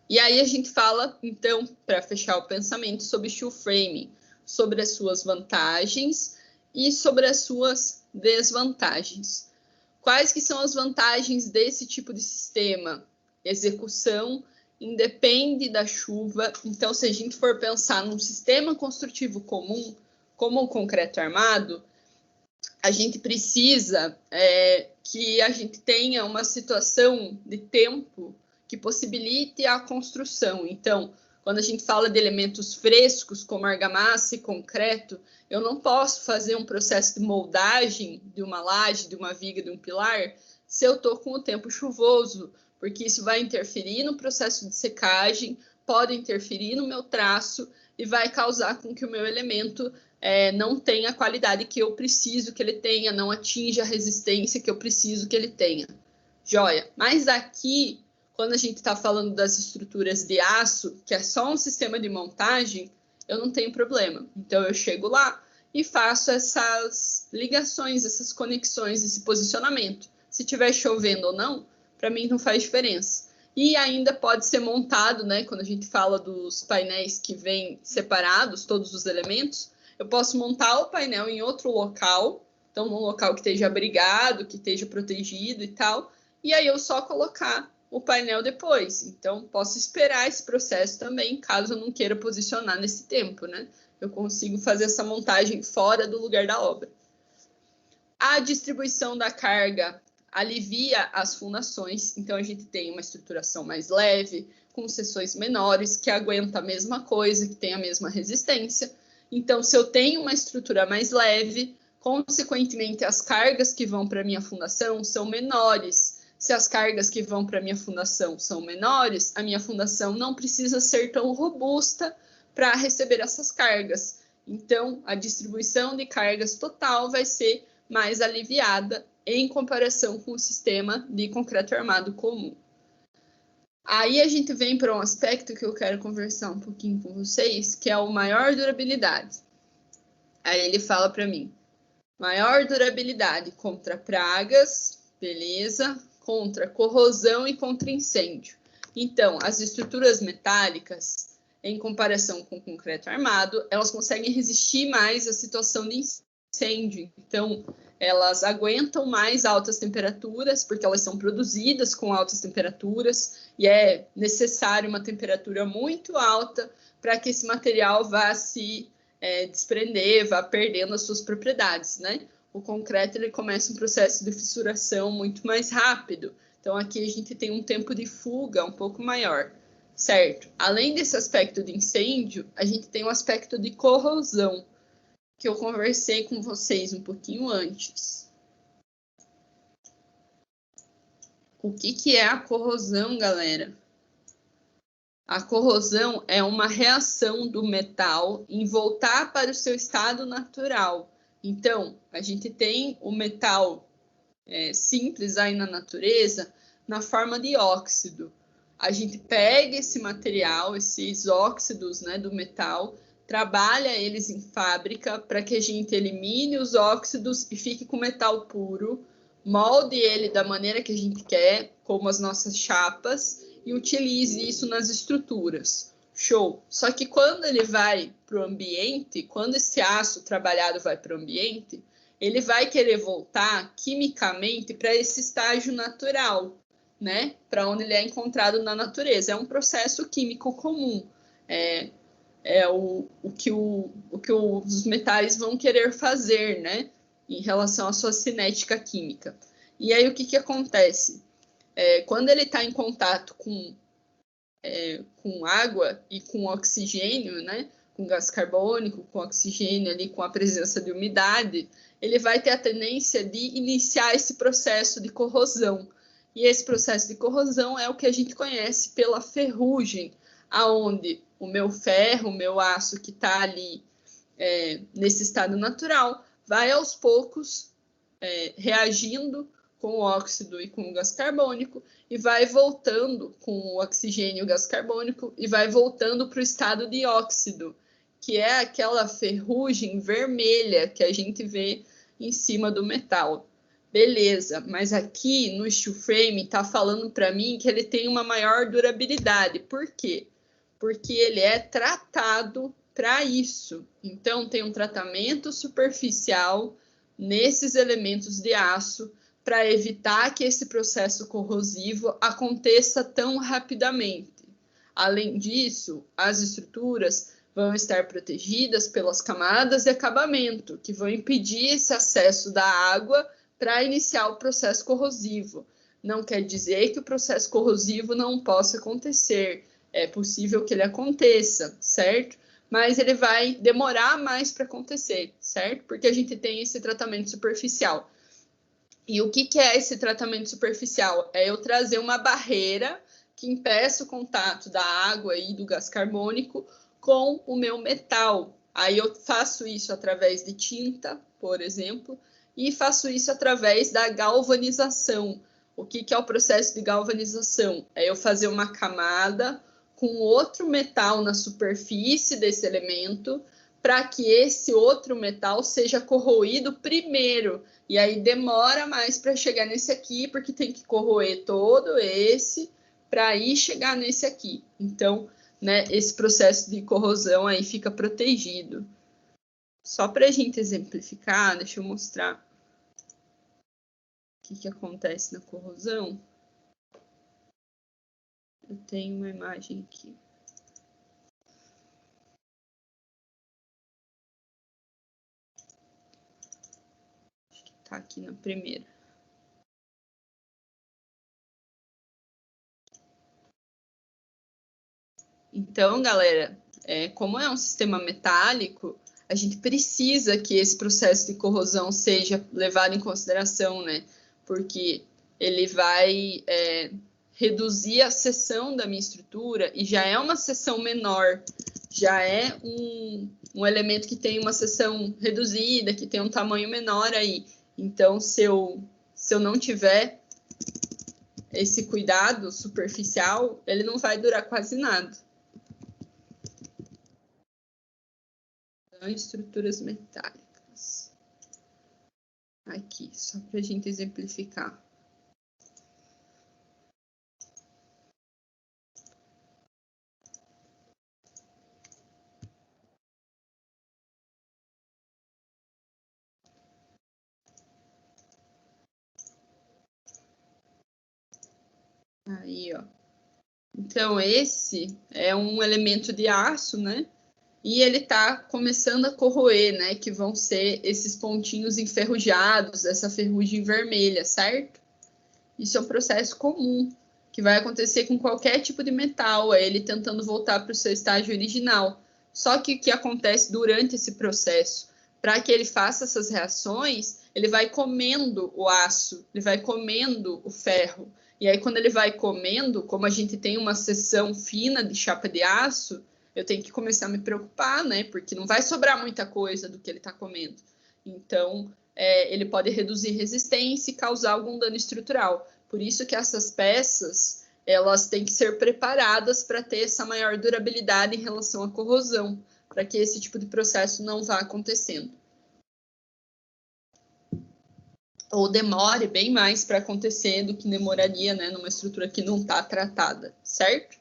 E aí a gente fala, então, para fechar o pensamento, sobre steel framing, sobre as suas vantagens e sobre as suas desvantagens. Quais que são as vantagens desse tipo de sistema? Execução independe da chuva. Então, se a gente for pensar num sistema construtivo comum, como o concreto armado, a gente precisa que a gente tenha uma situação de tempo que possibilite a construção. Então, quando a gente fala de elementos frescos, como argamassa e concreto, eu não posso fazer um processo de moldagem de uma laje, de uma viga, de um pilar, se eu estou com o tempo chuvoso, porque isso vai interferir no processo de secagem, pode interferir no meu traço e vai causar com que o meu elemento não tenha a qualidade que eu preciso que ele tenha, não atinja a resistência que eu preciso que ele tenha. Joia. Mas aqui, quando a gente está falando das estruturas de aço, que é só um sistema de montagem, eu não tenho problema. Então, eu chego lá e faço essas ligações, essas conexões, esse posicionamento. Se estiver chovendo ou não, para mim não faz diferença. E ainda pode ser montado, né? Quando a gente fala dos painéis que vêm separados, todos os elementos, eu posso montar o painel em outro local, então num local que esteja abrigado, que esteja protegido e tal, e aí eu só colocar o painel depois. Então, posso esperar esse processo também, caso eu não queira posicionar nesse tempo, né? Eu consigo fazer essa montagem fora do lugar da obra. A distribuição da carga alivia as fundações, então a gente tem uma estruturação mais leve, com seções menores, que aguenta a mesma coisa, que tem a mesma resistência. Então, se eu tenho uma estrutura mais leve, consequentemente, as cargas que vão para a minha fundação são menores. Se as cargas que vão para a minha fundação são menores, a minha fundação não precisa ser tão robusta para receber essas cargas. Então, a distribuição de cargas total vai ser mais aliviada em comparação com o sistema de concreto armado comum. Aí a gente vem para um aspecto que eu quero conversar um pouquinho com vocês, que é o maior durabilidade. Aí ele fala para mim, maior durabilidade contra pragas, beleza, contra corrosão e contra incêndio. Então, as estruturas metálicas, em comparação com o concreto armado, elas conseguem resistir mais à situação de incêndio. Então, elas aguentam mais altas temperaturas, porque elas são produzidas com altas temperaturas, e é necessário uma temperatura muito alta para que esse material vá se desprender, vá perdendo as suas propriedades, né? O concreto ele começa um processo de fissuração muito mais rápido, então aqui a gente tem um tempo de fuga um pouco maior, certo? Além desse aspecto de incêndio, a gente tem um aspecto de corrosão, que eu conversei com vocês um pouquinho antes. O que é a corrosão, galera? A corrosão é uma reação do metal em voltar para o seu estado natural. Então, a gente tem o metal simples aí na natureza na forma de óxido. A gente pega esse material, esses óxidos, né, do metal, trabalha eles em fábrica para que a gente elimine os óxidos e fique com metal puro, molde ele da maneira que a gente quer, como as nossas chapas, e utilize isso nas estruturas. Show! Só que quando ele vai para o ambiente, quando esse aço trabalhado vai para o ambiente, ele vai querer voltar quimicamente para esse estágio natural, né? Para onde ele é encontrado na natureza. É um processo químico comum. O que os metais vão querer fazer, né? Em relação à sua cinética química. E aí, o que acontece? Quando ele está em contato com água e com oxigênio, né? Com gás carbônico, com oxigênio ali, com a presença de umidade, ele vai ter a tendência de iniciar esse processo de corrosão. E esse processo de corrosão é o que a gente conhece pela ferrugem, aonde o meu ferro, o meu aço que está ali nesse estado natural, vai aos poucos reagindo com o óxido e com o gás carbônico e vai voltando com o oxigênio e o gás carbônico e vai voltando para o estado de óxido, que é aquela ferrugem vermelha que a gente vê em cima do metal. Beleza, mas aqui no steel frame está falando para mim que ele tem uma maior durabilidade. Por quê? Porque ele é tratado para isso. Então, tem um tratamento superficial nesses elementos de aço para evitar que esse processo corrosivo aconteça tão rapidamente. Além disso, as estruturas vão estar protegidas pelas camadas de acabamento, que vão impedir esse acesso da água para iniciar o processo corrosivo. Não quer dizer que o processo corrosivo não possa acontecer, é possível que ele aconteça, certo? Mas ele vai demorar mais para acontecer, certo? Porque a gente tem esse tratamento superficial. E o que é esse tratamento superficial? É eu trazer uma barreira que impeça o contato da água e do gás carbônico com o meu metal. Aí eu faço isso através de tinta, por exemplo, e faço isso através da galvanização. O que é o processo de galvanização? É eu fazer uma camada com outro metal na superfície desse elemento, para que esse outro metal seja corroído primeiro. E aí demora mais para chegar nesse aqui, porque tem que corroer todo esse para aí chegar nesse aqui. Então, né, esse processo de corrosão aí fica protegido. Só para a gente exemplificar, deixa eu mostrar o que acontece na corrosão. Eu tenho uma imagem aqui. Acho que está aqui na primeira. Então, galera, como é um sistema metálico, a gente precisa que esse processo de corrosão seja levado em consideração, né? Porque ele vai reduzir a seção da minha estrutura, e já é uma seção menor, já é um elemento que tem uma seção reduzida, que tem um tamanho menor aí. Então, se eu não tiver esse cuidado superficial, ele não vai durar quase nada. Estruturas metálicas. Aqui, só para a gente exemplificar. Aí, ó. Então, esse é um elemento de aço, né? E ele está começando a corroer, né? Que vão ser esses pontinhos enferrujados, essa ferrugem vermelha, certo? Isso é um processo comum, que vai acontecer com qualquer tipo de metal, é ele tentando voltar para o seu estágio original. Só que o que acontece durante esse processo? Para que ele faça essas reações, ele vai comendo o aço, ele vai comendo o ferro. E aí, quando ele vai comendo, como a gente tem uma seção fina de chapa de aço, eu tenho que começar a me preocupar, né? Porque não vai sobrar muita coisa do que ele está comendo. Então, ele pode reduzir resistência e causar algum dano estrutural. Por isso que essas peças, elas têm que ser preparadas para ter essa maior durabilidade em relação à corrosão, para que esse tipo de processo não vá acontecendo. Ou demore bem mais para acontecer do que demoraria, né, numa estrutura que não está tratada, certo?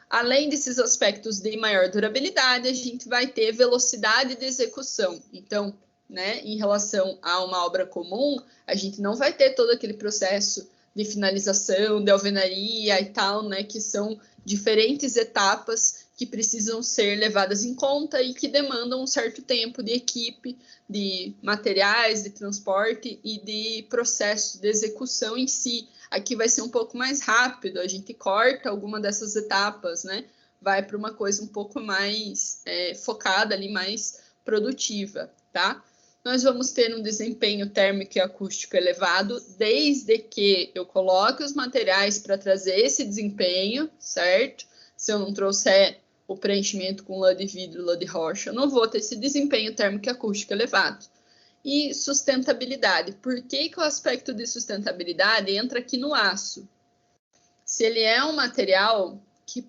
Além desses aspectos de maior durabilidade, a gente vai ter velocidade de execução. Então, né, em relação a uma obra comum, a gente não vai ter todo aquele processo de finalização, de alvenaria e tal, né, que são diferentes etapas que precisam ser levadas em conta e que demandam um certo tempo de equipe, de materiais, de transporte e de processo de execução em si. Aqui vai ser um pouco mais rápido, a gente corta alguma dessas etapas, né? Vai para uma coisa um pouco mais focada ali, mais produtiva, tá? Nós vamos ter um desempenho térmico e acústico elevado, desde que eu coloque os materiais para trazer esse desempenho, certo? Se eu não trouxer o preenchimento com lã de vidro, lã de rocha, eu não vou ter esse desempenho térmico e acústico elevado. E sustentabilidade. Por que o aspecto de sustentabilidade entra aqui no aço? Se ele é um material que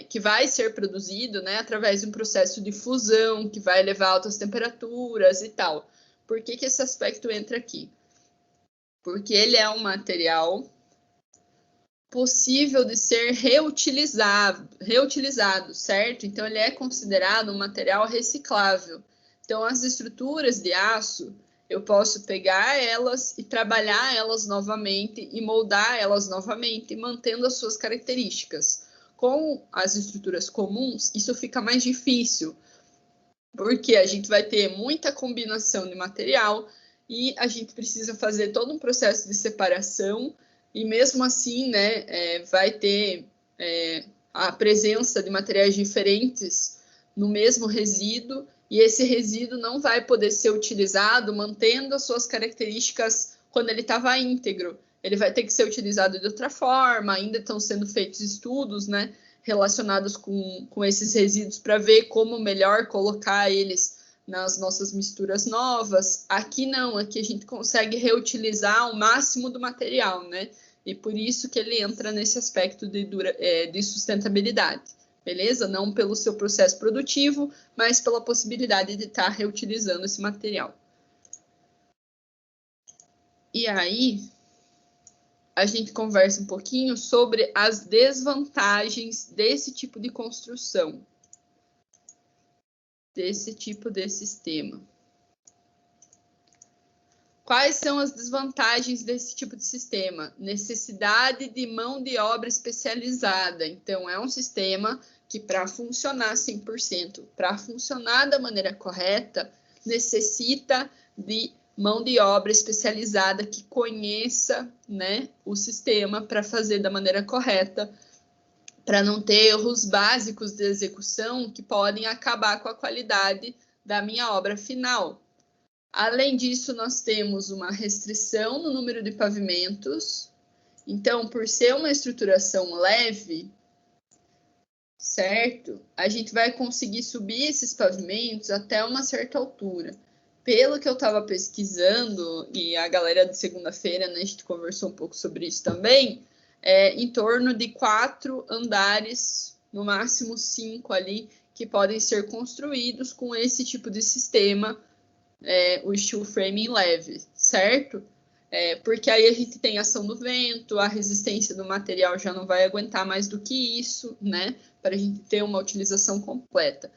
que vai ser produzido, né, através de um processo de fusão, que vai levar a altas temperaturas e tal. Por que esse aspecto entra aqui? Porque ele é um material possível de ser reutilizado, certo? Então, ele é considerado um material reciclável. Então, as estruturas de aço, eu posso pegar elas e trabalhar elas novamente e moldar elas novamente, mantendo as suas características. Com as estruturas comuns, isso fica mais difícil, porque a gente vai ter muita combinação de material e a gente precisa fazer todo um processo de separação, e mesmo assim, né, vai ter a presença de materiais diferentes no mesmo resíduo, e esse resíduo não vai poder ser utilizado mantendo as suas características quando ele estava íntegro. Ele vai ter que ser utilizado de outra forma, ainda estão sendo feitos estudos, né, relacionados com esses resíduos para ver como melhor colocar eles nas nossas misturas novas. Aqui não, aqui a gente consegue reutilizar o máximo do material, né? E por isso que ele entra nesse aspecto de sustentabilidade, beleza? Não pelo seu processo produtivo, mas pela possibilidade de estar reutilizando esse material. E aí, a gente conversa um pouquinho sobre as desvantagens desse tipo de construção, desse tipo de sistema. Quais são as desvantagens desse tipo de sistema? Necessidade de mão de obra especializada. Então, é um sistema que, para funcionar 100%, para funcionar da maneira correta, necessita de mão de obra especializada que conheça, né, o sistema para fazer da maneira correta, para não ter erros básicos de execução que podem acabar com a qualidade da minha obra final. Além disso, nós temos uma restrição no número de pavimentos. Então, por ser uma estruturação leve, certo? A gente vai conseguir subir esses pavimentos até uma certa altura. Pelo que eu estava pesquisando, e a galera de segunda-feira, né, a gente conversou um pouco sobre isso também, em torno de 4 andares, no máximo 5 ali, que podem ser construídos com esse tipo de sistema, o steel framing leve, certo? Porque aí a gente tem ação do vento, a resistência do material já não vai aguentar mais do que isso, né? Para a gente ter uma utilização completa.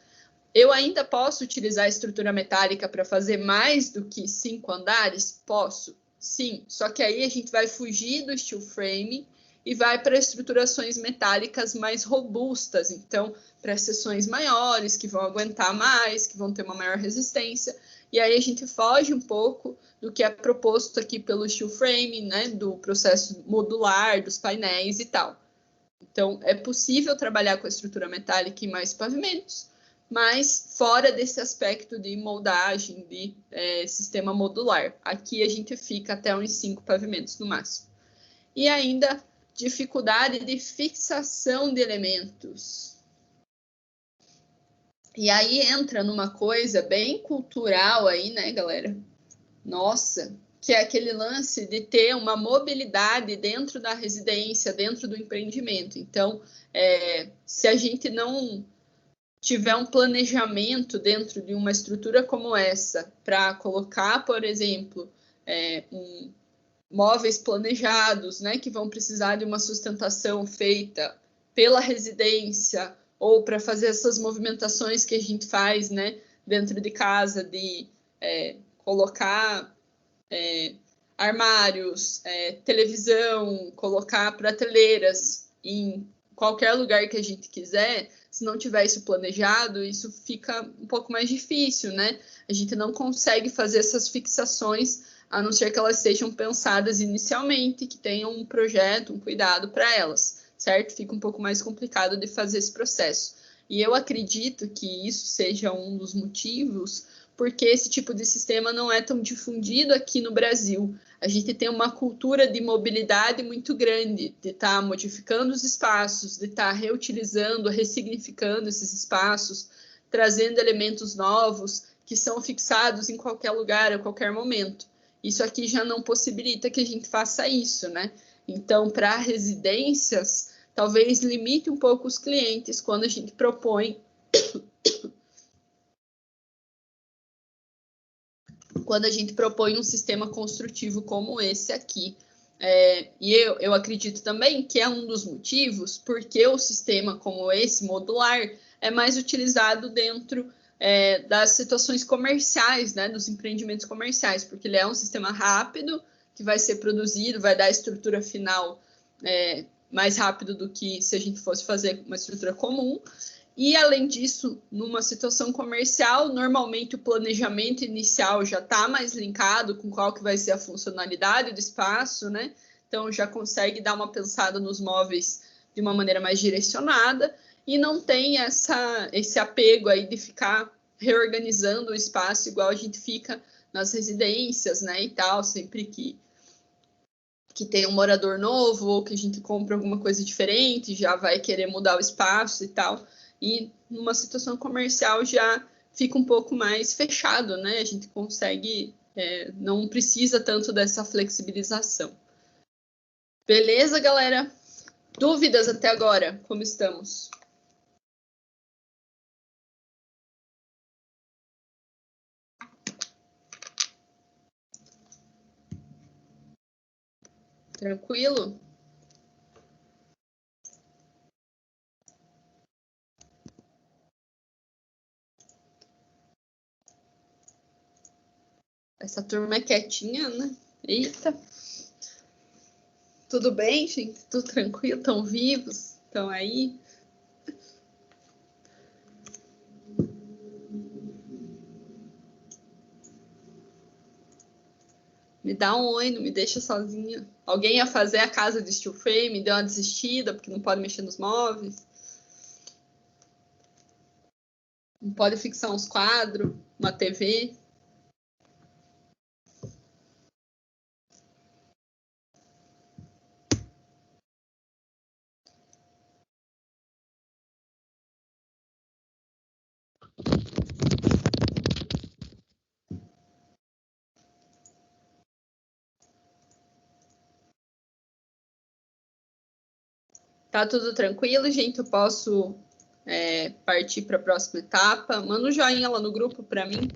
Eu ainda posso utilizar a estrutura metálica para fazer mais do que 5 andares? Posso, sim. Só que aí a gente vai fugir do steel frame e vai para estruturações metálicas mais robustas. Então, para seções maiores, que vão aguentar mais, que vão ter uma maior resistência. E aí a gente foge um pouco do que é proposto aqui pelo steel frame, né? Do processo modular, dos painéis e tal. Então, é possível trabalhar com a estrutura metálica em mais pavimentos, mas fora desse aspecto de moldagem, de sistema modular. Aqui a gente fica até uns 5 pavimentos no máximo. E ainda, dificuldade de fixação de elementos. E aí entra numa coisa bem cultural aí, né, galera? Nossa, que é aquele lance de ter uma mobilidade dentro da residência, dentro do empreendimento. Então, se a gente não tiver um planejamento dentro de uma estrutura como essa, para colocar, por exemplo, móveis planejados, né, que vão precisar de uma sustentação feita pela residência, ou para fazer essas movimentações que a gente faz, né, dentro de casa, de colocar armários, televisão, colocar prateleiras em qualquer lugar que a gente quiser. Se não tiver isso planejado, isso fica um pouco mais difícil, né? A gente não consegue fazer essas fixações, a não ser que elas sejam pensadas inicialmente, que tenham um projeto, um cuidado para elas, certo? Fica um pouco mais complicado de fazer esse processo. E eu acredito que isso seja um dos motivos porque esse tipo de sistema não é tão difundido aqui no Brasil. A gente tem uma cultura de mobilidade muito grande, de estar modificando os espaços, de estar reutilizando, ressignificando esses espaços, trazendo elementos novos que são fixados em qualquer lugar, a qualquer momento. Isso aqui já não possibilita que a gente faça isso, né? Então, para residências, talvez limite um pouco os clientes quando a gente propõe um sistema construtivo como esse aqui. E eu acredito também que é um dos motivos porque o sistema como esse, modular, é mais utilizado dentro das situações comerciais, né, dos empreendimentos comerciais, porque ele é um sistema rápido, que vai ser produzido, vai dar a estrutura final mais rápido do que se a gente fosse fazer uma estrutura comum. E, além disso, numa situação comercial, normalmente o planejamento inicial já está mais linkado com qual que vai ser a funcionalidade do espaço, né? Então, já consegue dar uma pensada nos móveis de uma maneira mais direcionada e não tem esse apego aí de ficar reorganizando o espaço igual a gente fica nas residências, né, e tal, sempre que tem um morador novo ou que a gente compra alguma coisa diferente, já vai querer mudar o espaço e tal. E numa situação comercial já fica um pouco mais fechado, né? A gente consegue, não precisa tanto dessa flexibilização. Beleza, galera? Dúvidas até agora? Como estamos? Tranquilo? Essa turma é quietinha, né? Eita. Tudo bem, gente? Tudo tranquilo? Estão vivos? Estão aí? Me dá um oi, não me deixa sozinha. Alguém ia fazer a casa de steel frame, deu uma desistida, porque não pode mexer nos móveis. Não pode fixar uns quadros, uma TV. Tá tudo tranquilo, gente? Eu posso partir para a próxima etapa. Manda um joinha lá no grupo para mim.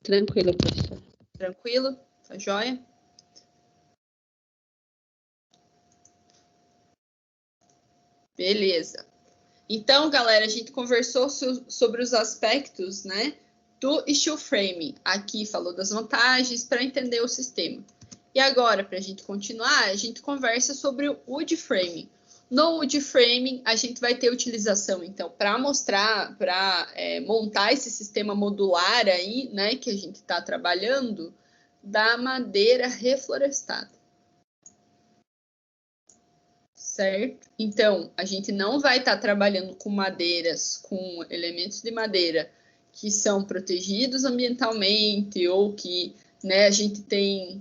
Tranquilo, professor. Tranquilo? Tá joia? Beleza. Então, galera, a gente conversou sobre os aspectos, né, do steel frame. Aqui falou das vantagens para entender o sistema. E agora, para a gente continuar, a gente conversa sobre o wood framing. No wood framing, a gente vai ter utilização, então, para mostrar, para montar esse sistema modular aí, né, que a gente está trabalhando, da madeira reflorestada. Certo? Então, a gente não vai estar trabalhando com madeiras, com elementos de madeira que são protegidos ambientalmente ou que, né, a gente tem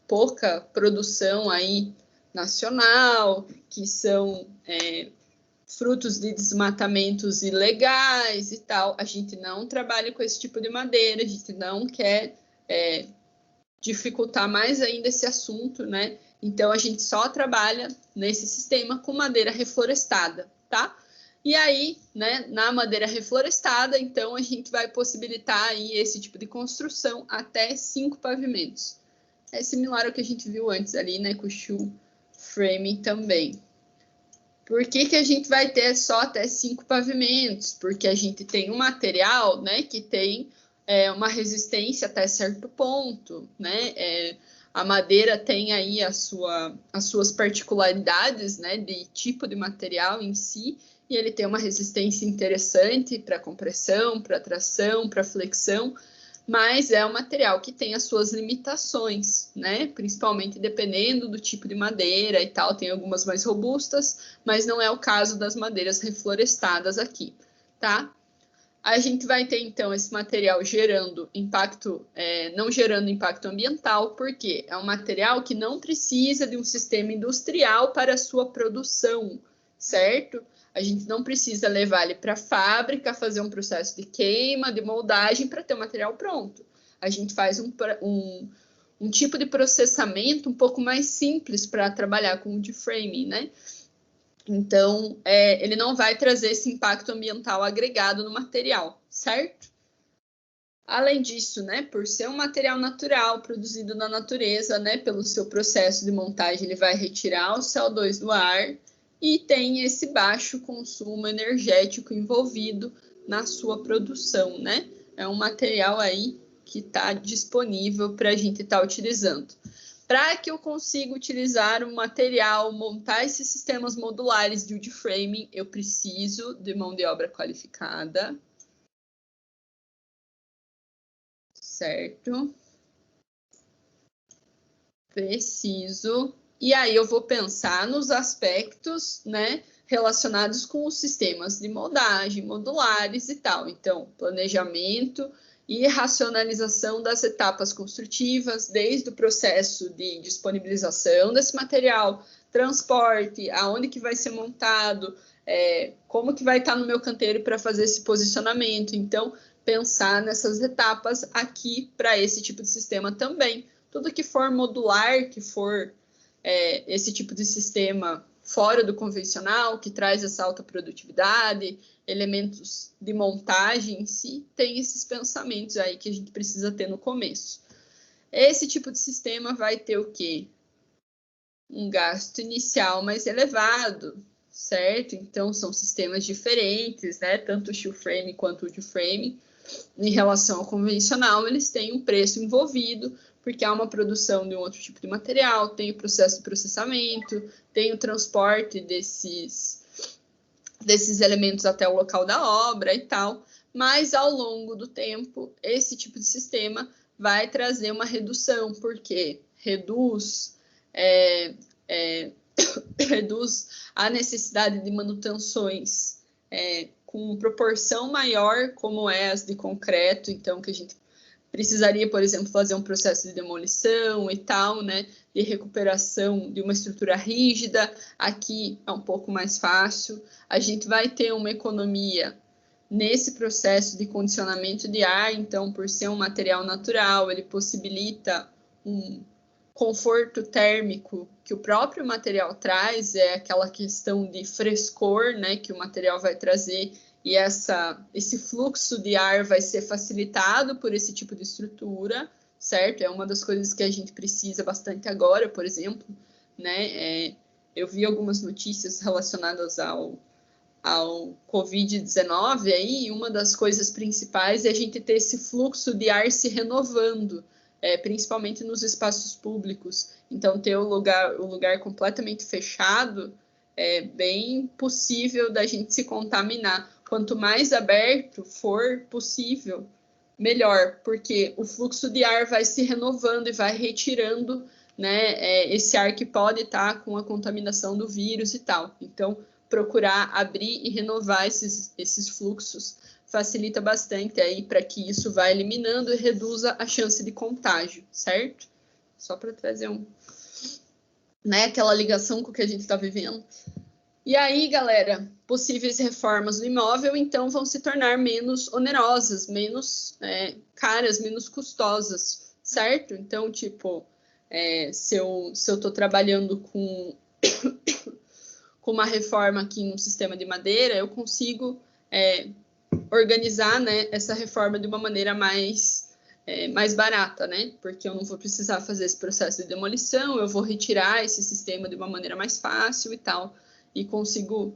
pouca produção aí nacional, que são frutos de desmatamentos ilegais e tal. A gente não trabalha com esse tipo de madeira, a gente não quer dificultar mais ainda esse assunto, né? Então, a gente só trabalha nesse sistema com madeira reflorestada, tá? E aí, né, na madeira reflorestada, então, a gente vai possibilitar aí esse tipo de construção até 5 pavimentos. É similar ao que a gente viu antes ali, né, com o steel framing também. Por que a gente vai ter só até 5 pavimentos? Porque a gente tem um material, né, que tem uma resistência até certo ponto, né? A madeira tem aí as suas particularidades, né, de tipo de material em si, e ele tem uma resistência interessante para compressão, para tração, para flexão, mas é um material que tem as suas limitações, né? Principalmente dependendo do tipo de madeira e tal, tem algumas mais robustas, mas não é o caso das madeiras reflorestadas aqui, tá? A gente vai ter, então, esse material gerando impacto, não gerando impacto ambiental, porque é um material que não precisa de um sistema industrial para a sua produção, certo? A gente não precisa levar ele para a fábrica, fazer um processo de queima, de moldagem para ter o material pronto. A gente faz um tipo de processamento um pouco mais simples para trabalhar com o wood-framing, né? Então, ele não vai trazer esse impacto ambiental agregado no material, certo? Além disso, né, por ser um material natural, produzido na natureza, né, pelo seu processo de montagem, ele vai retirar o CO2 do ar e tem esse baixo consumo energético envolvido na sua produção, né? É um material aí que está disponível para a gente estar utilizando. Para que eu consiga utilizar o material, montar esses sistemas modulares de wood framing, eu preciso de mão de obra qualificada. Certo? Preciso. E aí eu vou pensar nos aspectos, né, relacionados com os sistemas de moldagem, modulares e tal. Então, planejamento e racionalização das etapas construtivas, desde o processo de disponibilização desse material, transporte, aonde que vai ser montado, como que vai estar no meu canteiro para fazer esse posicionamento. Então, pensar nessas etapas aqui para esse tipo de sistema também. Tudo que for modular, que for esse tipo de sistema fora do convencional, que traz essa alta produtividade, elementos de montagem em si, tem esses pensamentos aí que a gente precisa ter no começo. Esse tipo de sistema vai ter o quê? Um gasto inicial mais elevado, certo? Então, são sistemas diferentes, né? Tanto o steel frame quanto o wood frame. Em relação ao convencional, eles têm um preço envolvido, porque há uma produção de um outro tipo de material, tem o processo de processamento, tem o transporte desses elementos até o local da obra e tal, mas ao longo do tempo, esse tipo de sistema vai trazer uma redução, porque reduz a necessidade de manutenções com proporção maior, como as de concreto, então que a gente precisaria, por exemplo, fazer um processo de demolição e tal, né, de recuperação de uma estrutura rígida. Aqui é um pouco mais fácil. A gente vai ter uma economia nesse processo de condicionamento de ar, então, por ser um material natural, ele possibilita um conforto térmico que o próprio material traz, é aquela questão de frescor, né, que o material vai trazer, e esse fluxo de ar vai ser facilitado por esse tipo de estrutura, certo? É uma das coisas que a gente precisa bastante agora, por exemplo, né? Eu vi algumas notícias relacionadas ao Covid-19 aí, e uma das coisas principais é a gente ter esse fluxo de ar se renovando, principalmente nos espaços públicos. Então, ter o lugar completamente fechado é bem possível da gente se contaminar. Quanto mais aberto for possível, melhor, porque o fluxo de ar vai se renovando e vai retirando, né, esse ar que pode estar com a contaminação do vírus e tal. Então, procurar abrir e renovar esses fluxos facilita bastante aí para que isso vá eliminando e reduza a chance de contágio, certo? Só para trazer aquela ligação com o que a gente está vivendo. E aí, galera, possíveis reformas no imóvel, então, vão se tornar menos onerosas, menos caras, menos custosas, certo? Então, tipo, se eu estou trabalhando com uma reforma aqui em um sistema de madeira, eu consigo organizar, né, essa reforma de uma maneira mais barata, né? Porque eu não vou precisar fazer esse processo de demolição, eu vou retirar esse sistema de uma maneira mais fácil e tal, e consigo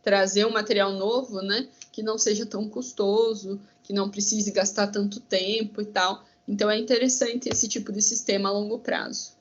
trazer um material novo, né, que não seja tão custoso, que não precise gastar tanto tempo e tal. Então, é interessante esse tipo de sistema a longo prazo.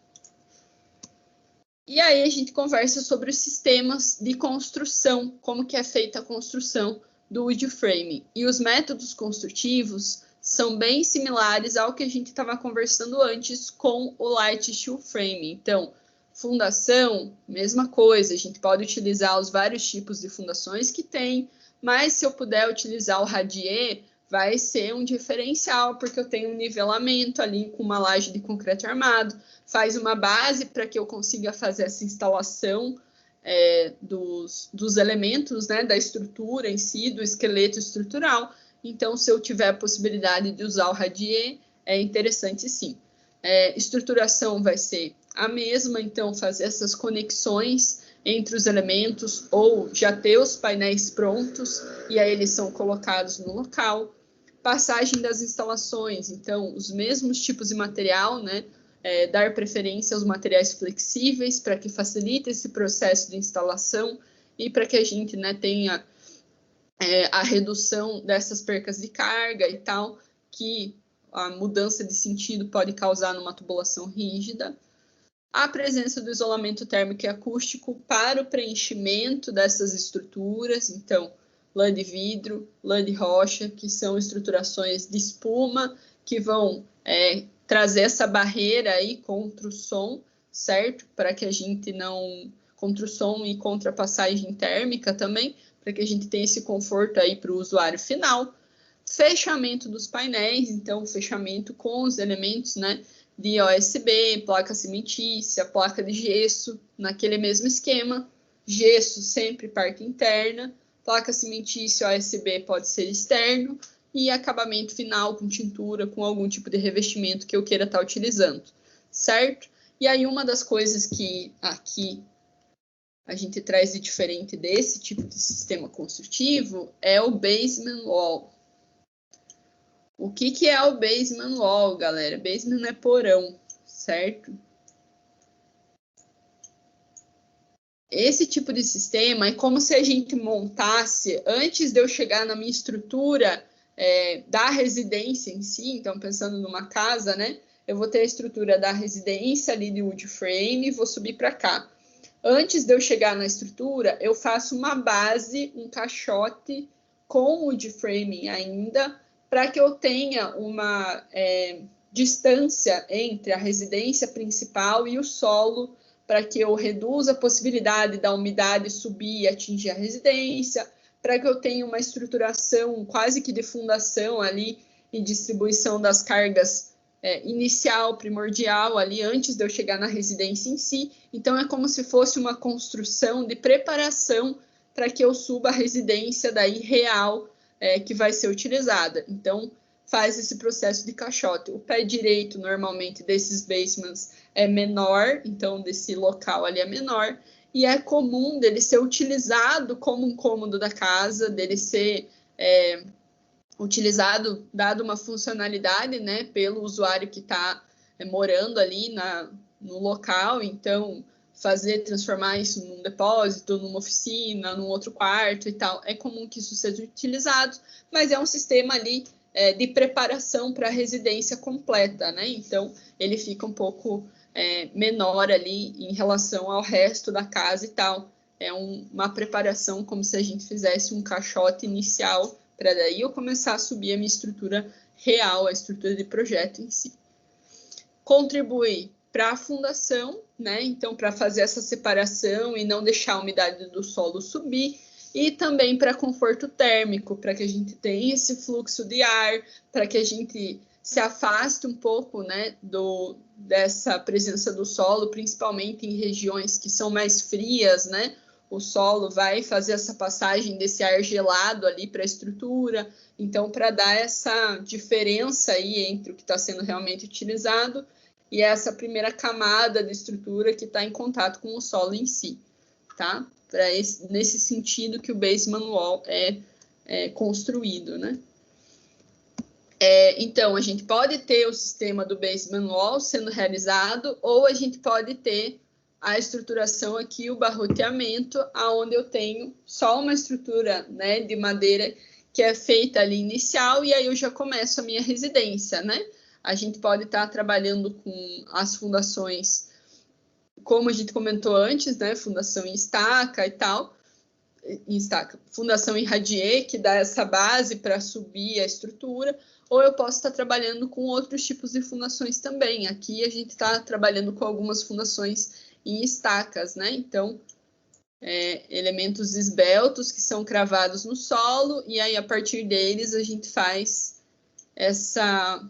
E aí a gente conversa sobre os sistemas de construção, como que é feita a construção do wood frame. E os métodos construtivos são bem similares ao que a gente estava conversando antes com o light steel frame. Então, fundação, mesma coisa, a gente pode utilizar os vários tipos de fundações que tem, mas se eu puder utilizar o radier, vai ser um diferencial, porque eu tenho um nivelamento ali com uma laje de concreto armado, faz uma base para que eu consiga fazer essa instalação dos elementos, né, da estrutura em si, do esqueleto estrutural. Então, se eu tiver a possibilidade de usar o radier, é interessante sim. Estruturação vai ser a mesma, então fazer essas conexões entre os elementos ou já ter os painéis prontos e aí eles são colocados no local. Passagem das instalações, então os mesmos tipos de material, né? Dar preferência aos materiais flexíveis para que facilite esse processo de instalação e para que a gente, né, tenha a redução dessas percas de carga e tal, que a mudança de sentido pode causar numa tubulação rígida. A presença do isolamento térmico e acústico para o preenchimento dessas estruturas, então, lã de vidro, lã de rocha, que são estruturações de espuma, que vão trazer essa barreira aí contra o som, certo? Para que a gente não... contra o som e contra a passagem térmica também, para que a gente tenha esse conforto aí para o usuário final. Fechamento dos painéis, então, fechamento com os elementos, né, de OSB, placa cimentícia, placa de gesso, naquele mesmo esquema. Gesso sempre parte interna, placa cimentícia OSB pode ser externo, e acabamento final com tintura, com algum tipo de revestimento que eu queira estar utilizando, certo? E aí uma das coisas que aqui a gente traz de diferente desse tipo de sistema construtivo é o basement wall. O que é o basement wall, galera? Basement é porão, certo? Esse tipo de sistema é como se a gente montasse, antes de eu chegar na minha estrutura da residência em si, então pensando numa casa, né? Eu vou ter a estrutura da residência ali de wood frame e vou subir para cá. Antes de eu chegar na estrutura, eu faço uma base, um caixote com wood framing ainda, para que eu tenha uma distância entre a residência principal e o solo, para que eu reduza a possibilidade da umidade subir e atingir a residência, para que eu tenha uma estruturação quase que de fundação ali e distribuição das cargas inicial, primordial, ali antes de eu chegar na residência em si. Então, é como se fosse uma construção de preparação para que eu suba a residência daí real que vai ser utilizada. Então, faz esse processo de caixote. O pé direito, normalmente, desses basements é menor, então, desse local ali é menor, e é comum dele ser utilizado como um cômodo da casa, dele ser utilizado, dado uma funcionalidade, né, pelo usuário que está morando ali no local, então transformar isso num depósito, numa oficina, num outro quarto e tal. É comum que isso seja utilizado, mas é um sistema ali de preparação para a residência completa, né? Então, ele fica um pouco menor ali em relação ao resto da casa e tal. É uma preparação como se a gente fizesse um caixote inicial para daí eu começar a subir a minha estrutura real, a estrutura de projeto em si. Contribui para a fundação, né? Então, para fazer essa separação e não deixar a umidade do solo subir, e também para conforto térmico, para que a gente tenha esse fluxo de ar, para que a gente se afaste um pouco, né, dessa presença do solo, principalmente em regiões que são mais frias, né? O solo vai fazer essa passagem desse ar gelado ali para a estrutura, então, para dar essa diferença aí entre o que está sendo realmente utilizado e essa primeira camada de estrutura que está em contato com o solo em si, tá? Nesse sentido que o basement wall é construído, né? Então, a gente pode ter o sistema do basement wall sendo realizado, ou a gente pode ter a estruturação aqui, o barroteamento, aonde eu tenho só uma estrutura, né, de madeira que é feita ali inicial, e aí eu já começo a minha residência, né? A gente pode estar trabalhando com as fundações, como a gente comentou antes, né? Fundação em estaca e tal, fundação em radier, que dá essa base para subir a estrutura, ou eu posso estar trabalhando com outros tipos de fundações também. Aqui a gente está trabalhando com algumas fundações em estacas, né? Então, elementos esbeltos que são cravados no solo, e aí a partir deles a gente faz essa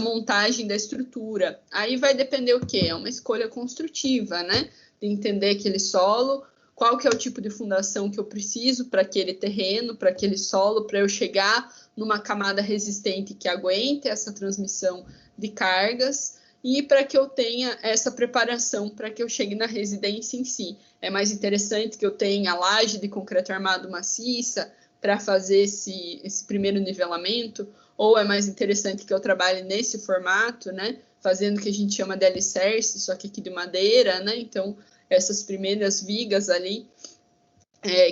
montagem da estrutura. Aí vai depender o quê? É uma escolha construtiva, né? De entender aquele solo, qual que é o tipo de fundação que eu preciso para aquele terreno, para aquele solo, para eu chegar numa camada resistente que aguente essa transmissão de cargas e para que eu tenha essa preparação para que eu chegue na residência em si. É mais interessante que eu tenha a laje de concreto armado maciça para fazer esse primeiro nivelamento, ou é mais interessante que eu trabalhe nesse formato, né, fazendo o que a gente chama de alicerce, só que aqui de madeira, né, então essas primeiras vigas ali,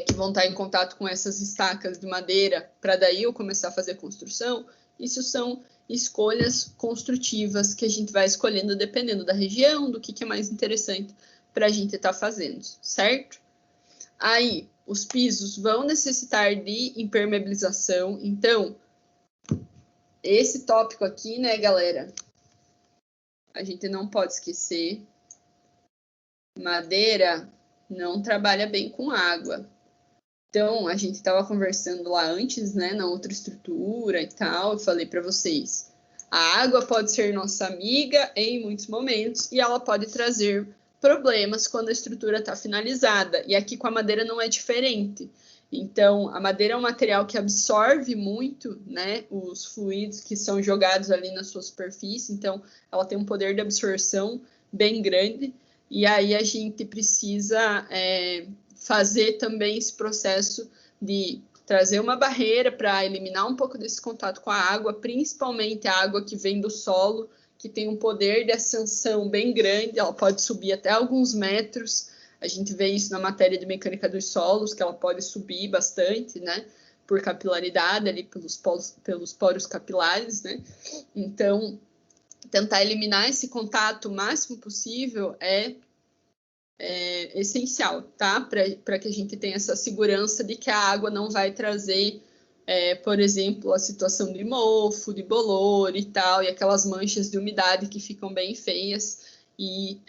que vão estar em contato com essas estacas de madeira, para daí eu começar a fazer construção, isso são escolhas construtivas que a gente vai escolhendo dependendo da região, do que é mais interessante para a gente estar fazendo, certo? Aí, os pisos vão necessitar de impermeabilização. Então, esse tópico aqui, né, galera, a gente não pode esquecer. Madeira não trabalha bem com água. Então, a gente estava conversando lá antes, né, na outra estrutura e tal, eu falei para vocês, a água pode ser nossa amiga em muitos momentos e ela pode trazer problemas quando a estrutura está finalizada. E aqui com a madeira não é diferente. Então, a madeira é um material que absorve muito, né, os fluidos que são jogados ali na sua superfície. Então, ela tem um poder de absorção bem grande. E aí a gente precisa fazer também esse processo de trazer uma barreira para eliminar um pouco desse contato com a água, principalmente a água que vem do solo, que tem um poder de ascensão bem grande, ela pode subir até alguns metros. A gente vê isso na matéria de mecânica dos solos, que ela pode subir bastante, né, por capilaridade, ali pelos poros capilares, né. Então, tentar eliminar esse contato o máximo possível é essencial, tá? Para que a gente tenha essa segurança de que a água não vai trazer, por exemplo, a situação de mofo, de bolor e tal, e aquelas manchas de umidade que ficam bem feias e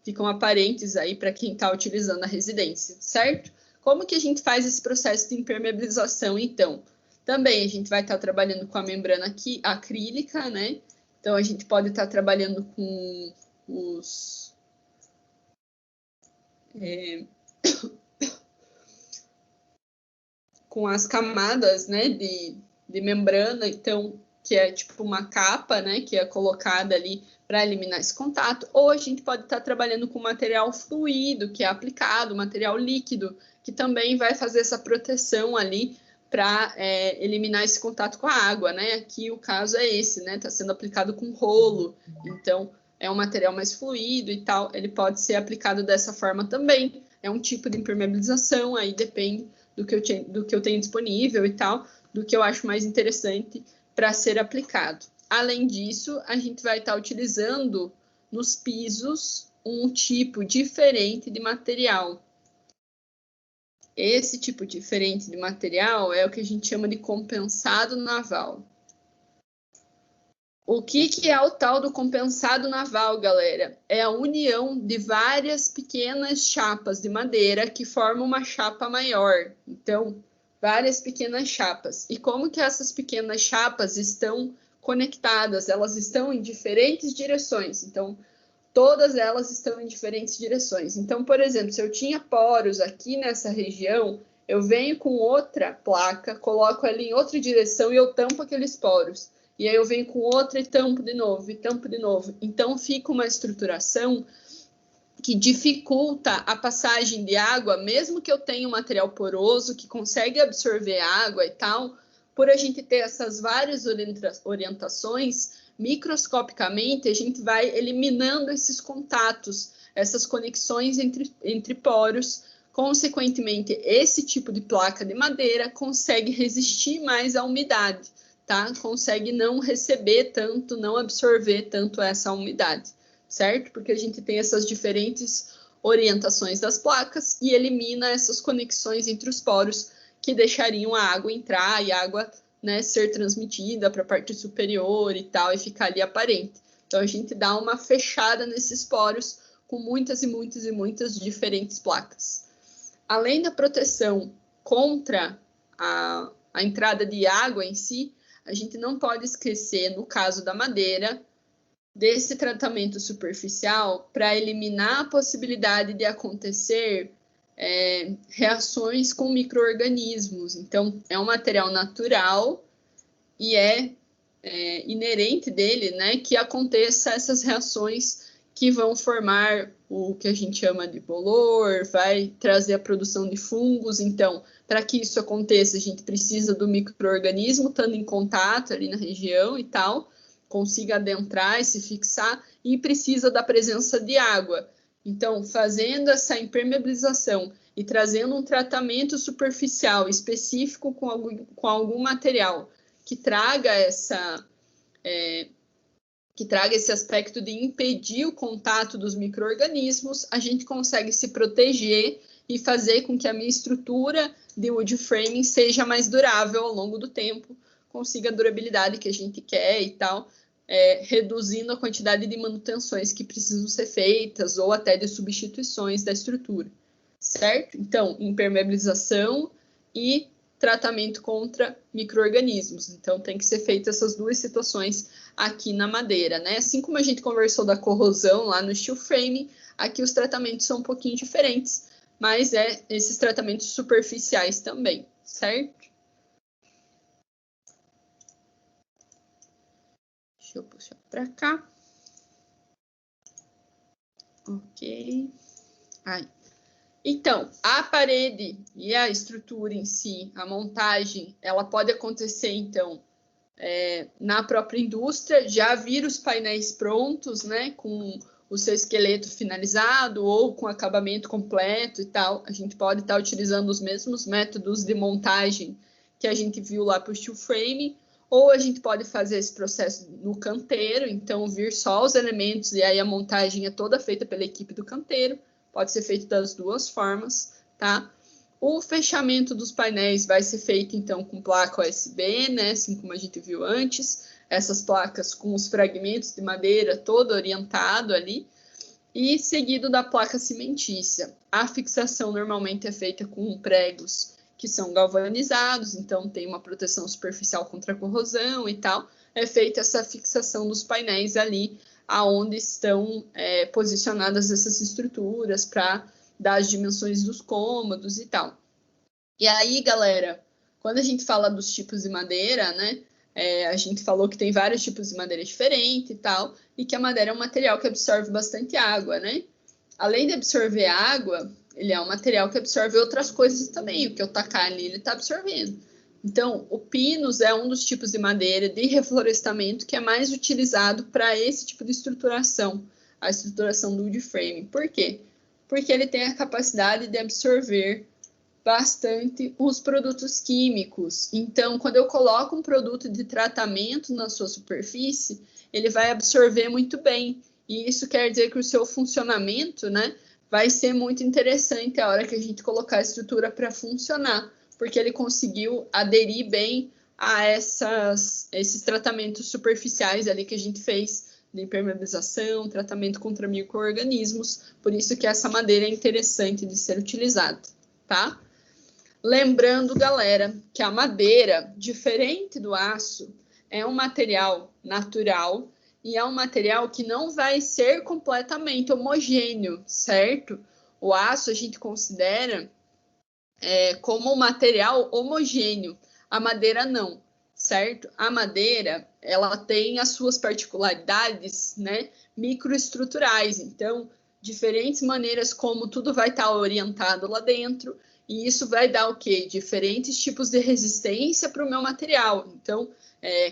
ficam aparentes aí para quem está utilizando a residência, certo? Como que a gente faz esse processo de impermeabilização, então? Também a gente vai estar trabalhando com a membrana aqui, acrílica, né? Então, a gente pode estar trabalhando com com as camadas, né, de membrana, então, que é tipo uma capa, né, que é colocada ali para eliminar esse contato, ou a gente pode estar trabalhando com material fluido, que é aplicado, material líquido, que também vai fazer essa proteção ali para eliminar esse contato com a água, né? Aqui o caso é esse, né? Está sendo aplicado com rolo, então é um material mais fluido e tal, ele pode ser aplicado dessa forma também. É um tipo de impermeabilização, aí depende do que eu tenho disponível e tal, do que eu acho mais interessante para ser aplicado. Além disso, a gente vai estar utilizando nos pisos um tipo diferente de material. Esse tipo diferente de material é o que a gente chama de compensado naval. O que é o tal do compensado naval, galera? É a união de várias pequenas chapas de madeira que formam uma chapa maior. Então, várias pequenas chapas. E como que essas pequenas chapas estão conectadas? Elas estão em diferentes direções. Então, todas elas estão em diferentes direções. Então, por exemplo, se eu tinha poros aqui nessa região, eu venho com outra placa, coloco ali em outra direção e eu tampo aqueles poros. E aí eu venho com outra e tampo de novo, e tampo de novo. Então, fica uma estruturação que dificulta a passagem de água, mesmo que eu tenha um material poroso que consegue absorver água e tal, por a gente ter essas várias orientações, microscopicamente a gente vai eliminando esses contatos, essas conexões entre poros. Consequentemente, esse tipo de placa de madeira consegue resistir mais à umidade, tá? Consegue não receber tanto, não absorver tanto essa umidade, certo? Porque a gente tem essas diferentes orientações das placas e elimina essas conexões entre os poros que deixariam a água entrar e a água, né, ser transmitida para a parte superior e tal, e ficar ali aparente. Então, a gente dá uma fechada nesses poros com muitas e muitas e muitas diferentes placas. Além da proteção contra a entrada de água em si, a gente não pode esquecer, no caso da madeira, desse tratamento superficial para eliminar a possibilidade de acontecer reações com micro-organismos. Então, é um material natural e é inerente dele, né, que aconteça essas reações que vão formar o que a gente chama de bolor, vai trazer a produção de fungos. Então, para que isso aconteça, a gente precisa do micro-organismo estando em contato ali na região e tal, consiga adentrar e se fixar, e precisa da presença de água. Então, fazendo essa impermeabilização e trazendo um tratamento superficial específico com algum material que traga que traga esse aspecto de impedir o contato dos micro-organismos, a gente consegue se proteger e fazer com que a minha estrutura de wood framing seja mais durável ao longo do tempo, consiga a durabilidade que a gente quer e tal, reduzindo a quantidade de manutenções que precisam ser feitas ou até de substituições da estrutura, certo? Então, impermeabilização e tratamento contra micro-organismos. Então, tem que ser feitas essas duas situações aqui na madeira, né? Assim como a gente conversou da corrosão lá no steel framing, aqui os tratamentos são um pouquinho diferentes, mas esses tratamentos superficiais também, certo? Deixa eu puxar para cá. Ok. Aí. Então, a parede e a estrutura em si, a montagem, ela pode acontecer, então, na própria indústria, já vir os painéis prontos, né, com o seu esqueleto finalizado ou com acabamento completo e tal. A gente pode estar utilizando os mesmos métodos de montagem que a gente viu lá para o steel frame, ou a gente pode fazer esse processo no canteiro, então vir só os elementos e aí a montagem é toda feita pela equipe do canteiro. Pode ser feito das duas formas, tá? O fechamento dos painéis vai ser feito, então, com placa OSB, né? Assim como a gente viu antes. Essas placas com os fragmentos de madeira todo orientado ali. E seguido da placa cimentícia. A fixação normalmente é feita com pregos que são galvanizados, então tem uma proteção superficial contra a corrosão e tal. É feita essa fixação dos painéis ali, aonde estão posicionadas essas estruturas para dar as dimensões dos cômodos e tal. E aí, galera, quando a gente fala dos tipos de madeira, né, a gente falou que tem vários tipos de madeira diferente e tal, e que a madeira é um material que absorve bastante água, né? Além de absorver água, ele é um material que absorve outras coisas também, o que eu tacar ali, ele está absorvendo. Então, o pinus é um dos tipos de madeira de reflorestamento que é mais utilizado para esse tipo de estruturação, a estruturação do wood frame. Por quê? Porque ele tem a capacidade de absorver bastante os produtos químicos. Então, quando eu coloco um produto de tratamento na sua superfície, ele vai absorver muito bem. E isso quer dizer que o seu funcionamento, né, vai ser muito interessante a hora que a gente colocar a estrutura para funcionar, porque ele conseguiu aderir bem a esses tratamentos superficiais ali que a gente fez de impermeabilização, tratamento contra micro-organismos, por isso que essa madeira é interessante de ser utilizada, tá? Lembrando, galera, que a madeira, diferente do aço, é um material natural e é um material que não vai ser completamente homogêneo, certo? O aço a gente considera como um material homogêneo, a madeira não, certo? A madeira, ela tem as suas particularidades, né, microestruturais, então, diferentes maneiras como tudo vai estar orientado lá dentro, e isso vai dar o quê? Diferentes tipos de resistência para o meu material. Então,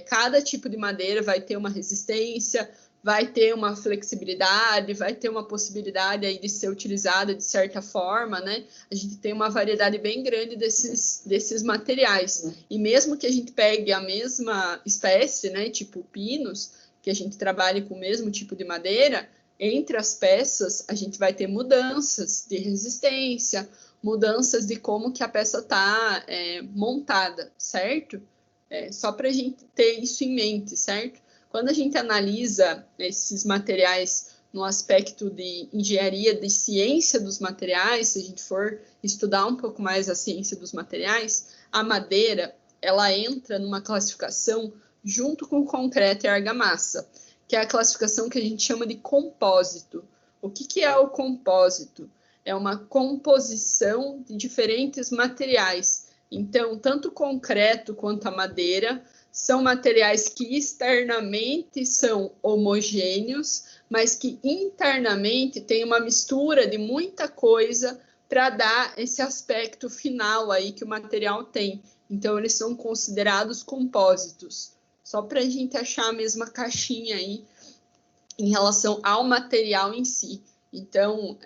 cada tipo de madeira vai ter uma resistência, vai ter uma flexibilidade, vai ter uma possibilidade aí de ser utilizada de certa forma, né? A gente tem uma variedade bem grande desses materiais. E mesmo que a gente pegue a mesma espécie, né, tipo pinus, que a gente trabalhe com o mesmo tipo de madeira, entre as peças a gente vai ter mudanças de resistência, mudanças de como que a peça está montada, certo? Só para a gente ter isso em mente, certo? Quando a gente analisa esses materiais no aspecto de engenharia, de ciência dos materiais, se a gente for estudar um pouco mais a ciência dos materiais, a madeira, ela entra numa classificação junto com o concreto e a argamassa, que é a classificação que a gente chama de compósito. O que é o compósito? É uma composição de diferentes materiais. Então, tanto o concreto quanto a madeira são materiais que externamente são homogêneos, mas que internamente tem uma mistura de muita coisa para dar esse aspecto final aí que o material tem. Então, eles são considerados compósitos. Só para a gente achar a mesma caixinha aí em relação ao material em si. Então,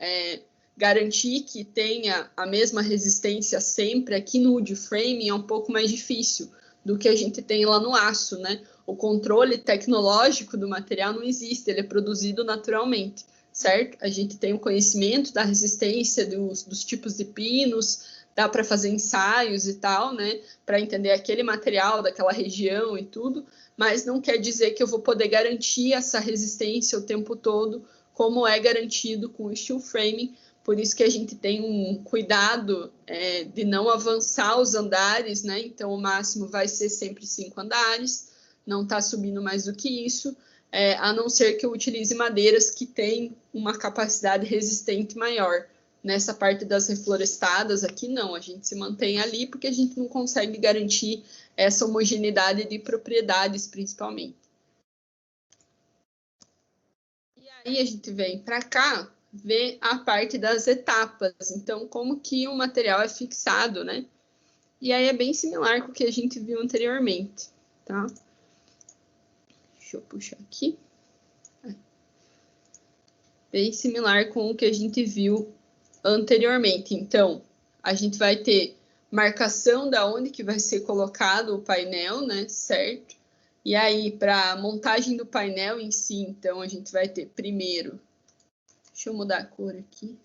garantir que tenha a mesma resistência sempre aqui no wood frame é um pouco mais difícil do que a gente tem lá no aço, né? o controle tecnológico do material não existe, ele é produzido naturalmente, certo? A gente tem o conhecimento da resistência dos tipos de pinos, dá para fazer ensaios e tal, né, para entender aquele material daquela região e tudo, mas não quer dizer que eu vou poder garantir essa resistência o tempo todo, como é garantido com o steel framing. Por isso que a gente tem um cuidado de não avançar os andares, né? Então, o máximo vai ser sempre 5 andares, não está subindo mais do que isso, a não ser que eu utilize madeiras que têm uma capacidade resistente maior. Nessa parte das reflorestadas aqui, não, a gente se mantém ali porque a gente não consegue garantir essa homogeneidade de propriedades, principalmente. E aí a gente vem para cá, ver a parte das etapas. Então, como que o material é fixado, né? E aí é bem similar com o que a gente viu anteriormente, tá? Deixa eu puxar aqui. Bem similar com o que a gente viu anteriormente. Então, a gente vai ter marcação da onde que vai ser colocado o painel, né? Certo? E aí, para a montagem do painel em si, então, a gente vai ter primeiro... Deixa eu mudar a cor aqui.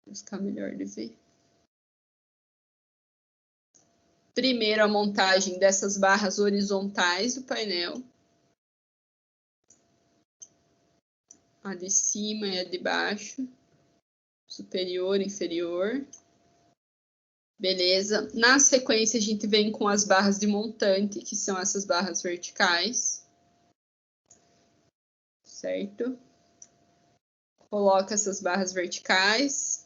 Para ficar melhor de ver. Primeiro, a montagem dessas barras horizontais do painel. A de cima e a de baixo. Superior, inferior. Beleza. Na sequência, a gente vem com as barras de montante, que são essas barras verticais. Certo? Coloca essas barras verticais.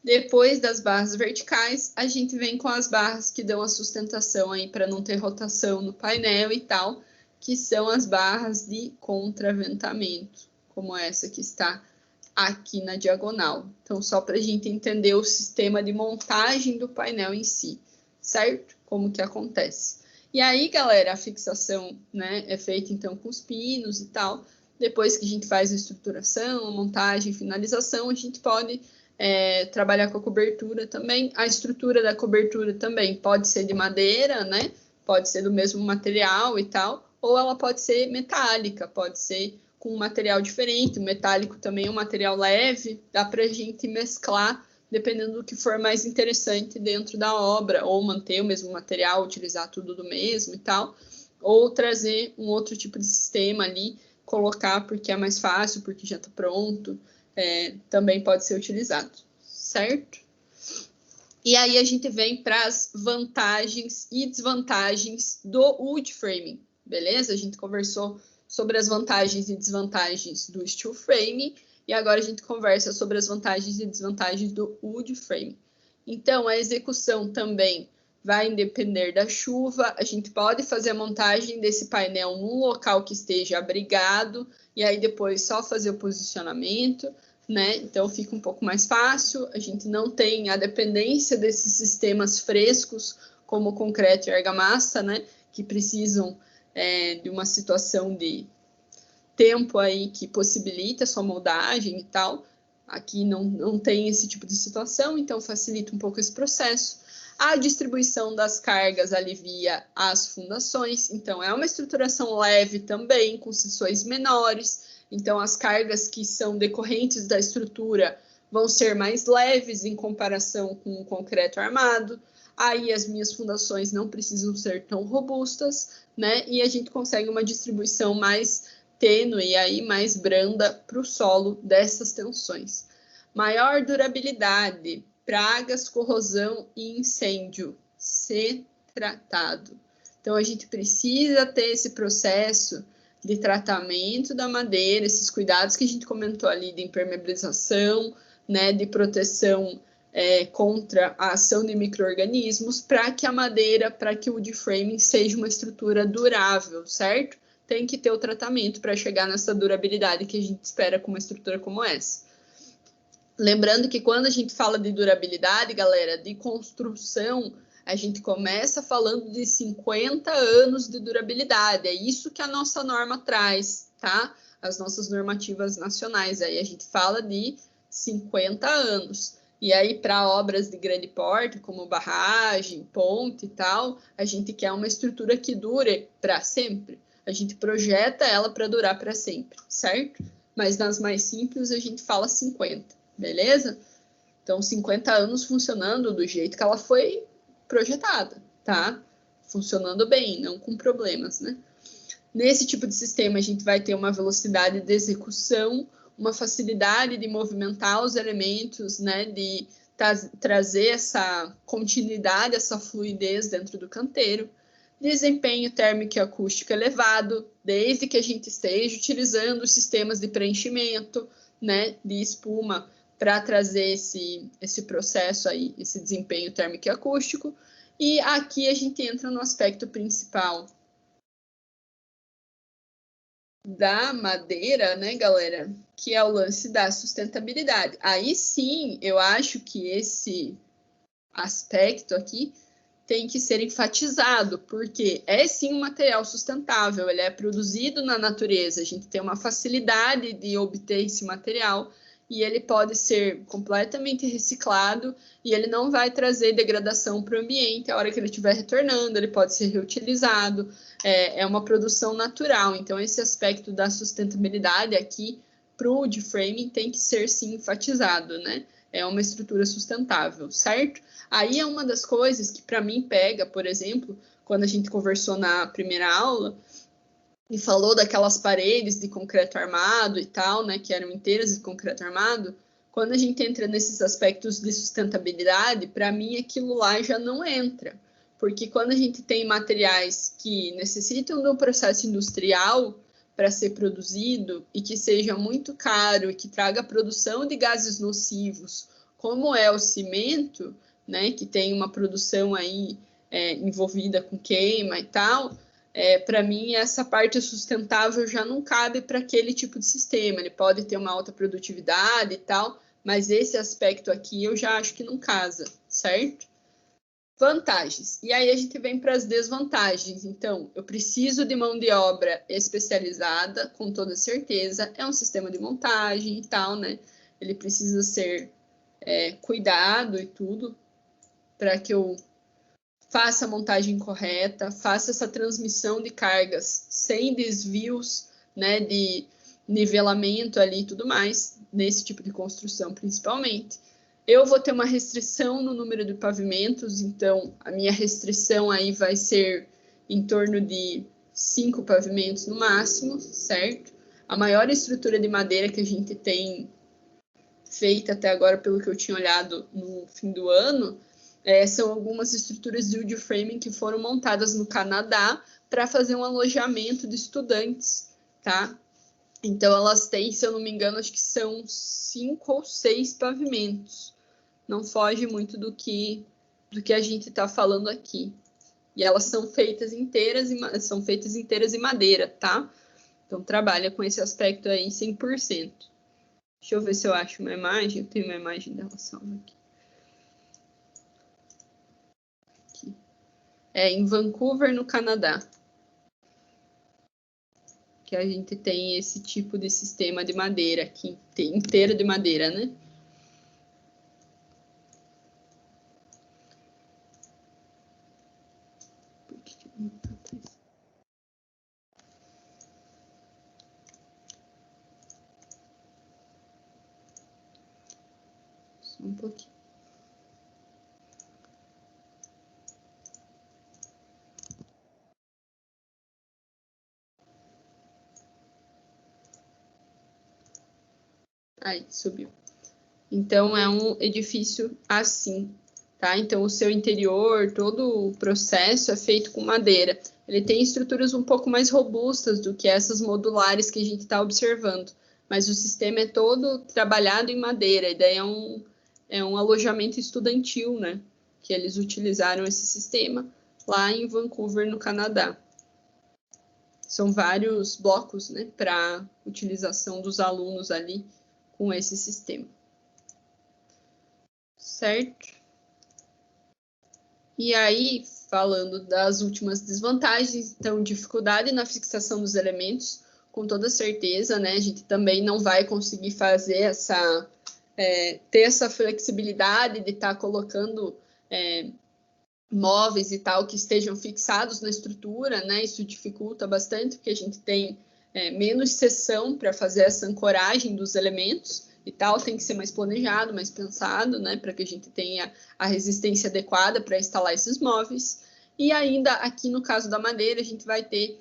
Depois das barras verticais, a gente vem com as barras que dão a sustentação aí para não ter rotação no painel e tal, que são as barras de contraventamento, como essa que está aqui na diagonal. Então, só para a gente entender o sistema de montagem do painel em si, certo? Como que acontece. E aí, galera, a fixação, né, é feita então com os pinos e tal. Depois que a gente faz a estruturação, a montagem, finalização, a gente pode trabalhar com a cobertura também. A estrutura da cobertura também pode ser de madeira, né? Pode ser do mesmo material e tal, ou ela pode ser metálica, pode ser com um material diferente. O metálico também é um material leve, dá para a gente mesclar, dependendo do que for mais interessante dentro da obra, ou manter o mesmo material, utilizar tudo do mesmo e tal, ou trazer um outro tipo de sistema ali, colocar porque é mais fácil, porque já está pronto, também pode ser utilizado, certo? E aí a gente vem para as vantagens e desvantagens do wood framing, beleza? A gente conversou sobre as vantagens e desvantagens do steel framing, e agora a gente conversa sobre as vantagens e desvantagens do wood framing. Então, a execução também vai depender da chuva. A gente pode fazer a montagem desse painel num local que esteja abrigado, e aí depois só fazer o posicionamento, né? Então fica um pouco mais fácil. A gente não tem a dependência desses sistemas frescos, como o concreto e a argamassa, né? Que precisam de uma situação de tempo aí que possibilita a sua moldagem e tal. Aqui não tem esse tipo de situação, então facilita um pouco esse processo. A distribuição das cargas alivia as fundações, então é uma estruturação leve também, com seções menores, então as cargas que são decorrentes da estrutura vão ser mais leves em comparação com o concreto armado, aí as minhas fundações não precisam ser tão robustas, né, e a gente consegue uma distribuição mais tênue e aí mais branda para o solo dessas tensões. Maior durabilidade, pragas, corrosão e incêndio, ser tratado. Então, a gente precisa ter esse processo de tratamento da madeira, esses cuidados que a gente comentou ali de impermeabilização, né, de proteção contra a ação de micro-organismos, para que a madeira, para que o wood framing seja uma estrutura durável, certo? Tem que ter o tratamento para chegar nessa durabilidade que a gente espera com uma estrutura como essa. Lembrando que quando a gente fala de durabilidade, galera, de construção, a gente começa falando de 50 anos de durabilidade. É isso que a nossa norma traz, tá? As nossas normativas nacionais. Aí a gente fala de 50 anos. E aí, para obras de grande porte, como barragem, ponte e tal, a gente quer uma estrutura que dure para sempre. A gente projeta ela para durar para sempre, certo? Mas nas mais simples, a gente fala 50, beleza? Então, 50 anos funcionando do jeito que ela foi projetada, tá? Funcionando bem, não com problemas, né? Nesse tipo de sistema, a gente vai ter uma velocidade de execução, uma facilidade de movimentar os elementos, né? De trazer essa continuidade, essa fluidez dentro do canteiro. Desempenho térmico e acústico elevado, desde que a gente esteja utilizando sistemas de preenchimento, né? De espuma, para trazer esse processo aí, esse desempenho térmico e acústico. E aqui a gente entra no aspecto principal da madeira, né, galera? Que é o lance da sustentabilidade. Aí sim, eu acho que esse aspecto aqui tem que ser enfatizado, porque é sim um material sustentável, ele é produzido na natureza, a gente tem uma facilidade de obter esse material, e ele pode ser completamente reciclado e ele não vai trazer degradação para o ambiente a hora que ele estiver retornando, ele pode ser reutilizado, é uma produção natural. Então, esse aspecto da sustentabilidade aqui para o wood framing tem que ser sim enfatizado, né? É uma estrutura sustentável, certo? Aí é uma das coisas que para mim pega, por exemplo, quando a gente conversou na primeira aula, e falou daquelas paredes de concreto armado e tal, né, que eram inteiras de concreto armado, quando a gente entra nesses aspectos de sustentabilidade, para mim aquilo lá já não entra, porque quando a gente tem materiais que necessitam de um processo industrial para ser produzido e que seja muito caro e que traga produção de gases nocivos, como é o cimento, né, que tem uma produção aí envolvida com queima e tal, para mim, essa parte sustentável já não cabe para aquele tipo de sistema. Ele pode ter uma alta produtividade e tal, mas esse aspecto aqui eu já acho que não casa, certo? Vantagens. E aí a gente vem para as desvantagens. Então, eu preciso de mão de obra especializada, com toda certeza. É um sistema de montagem e tal, né? Ele precisa ser cuidado e tudo, para que eu faça a montagem correta, faça essa transmissão de cargas sem desvios, né, de nivelamento ali e tudo mais, nesse tipo de construção principalmente. Eu vou ter uma restrição no número de pavimentos, então a minha restrição aí vai ser em torno de 5 pavimentos no máximo, certo? A maior estrutura de madeira que a gente tem feita até agora, pelo que eu tinha olhado no fim do ano, são algumas estruturas de wood framing que foram montadas no Canadá para fazer um alojamento de estudantes, tá? Então, elas têm, se eu não me engano, acho que são 5 ou 6 pavimentos. Não foge muito do que a gente está falando aqui. E elas são feitas inteiras em madeira, tá? Então, trabalha com esse aspecto aí 100%. Deixa eu ver se eu acho uma imagem. Eu tenho uma imagem dela salva aqui. Em Vancouver, no Canadá, que a gente tem esse tipo de sistema de madeira aqui, inteiro de madeira, né? Só um pouquinho. Aí, subiu. Então, é um edifício assim, tá? Então, o seu interior, todo o processo é feito com madeira. Ele tem estruturas um pouco mais robustas do que essas modulares que a gente está observando, mas o sistema é todo trabalhado em madeira, e daí é um alojamento estudantil, né? Que eles utilizaram esse sistema lá em Vancouver, no Canadá. São vários blocos, né, para utilização dos alunos ali com esse sistema. Certo? E aí, falando das últimas desvantagens, então, dificuldade na fixação dos elementos, com toda certeza, né? A gente também não vai conseguir fazer ter essa flexibilidade de estar colocando móveis e tal que estejam fixados na estrutura, né? Isso dificulta bastante, porque a gente tem menos seção para fazer essa ancoragem dos elementos e tal, tem que ser mais planejado, mais pensado, né? Para que a gente tenha a resistência adequada para instalar esses móveis. E ainda aqui no caso da madeira, a gente vai ter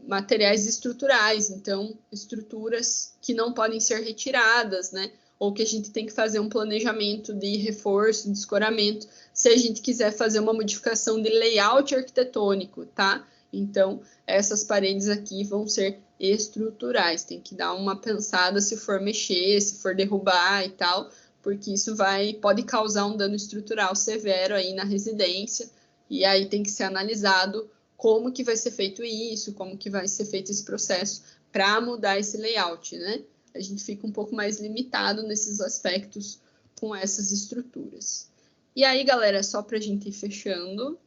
materiais estruturais, então estruturas que não podem ser retiradas, né? Ou que a gente tem que fazer um planejamento de reforço, de escoramento, se a gente quiser fazer uma modificação de layout arquitetônico, tá? Então, essas paredes aqui vão ser estruturais, tem que dar uma pensada se for mexer, se for derrubar e tal, porque isso pode causar um dano estrutural severo aí na residência, e aí tem que ser analisado como que vai ser feito isso, como que vai ser feito esse processo para mudar esse layout, né? A gente fica um pouco mais limitado nesses aspectos com essas estruturas. E aí, galera, só para a gente ir fechando,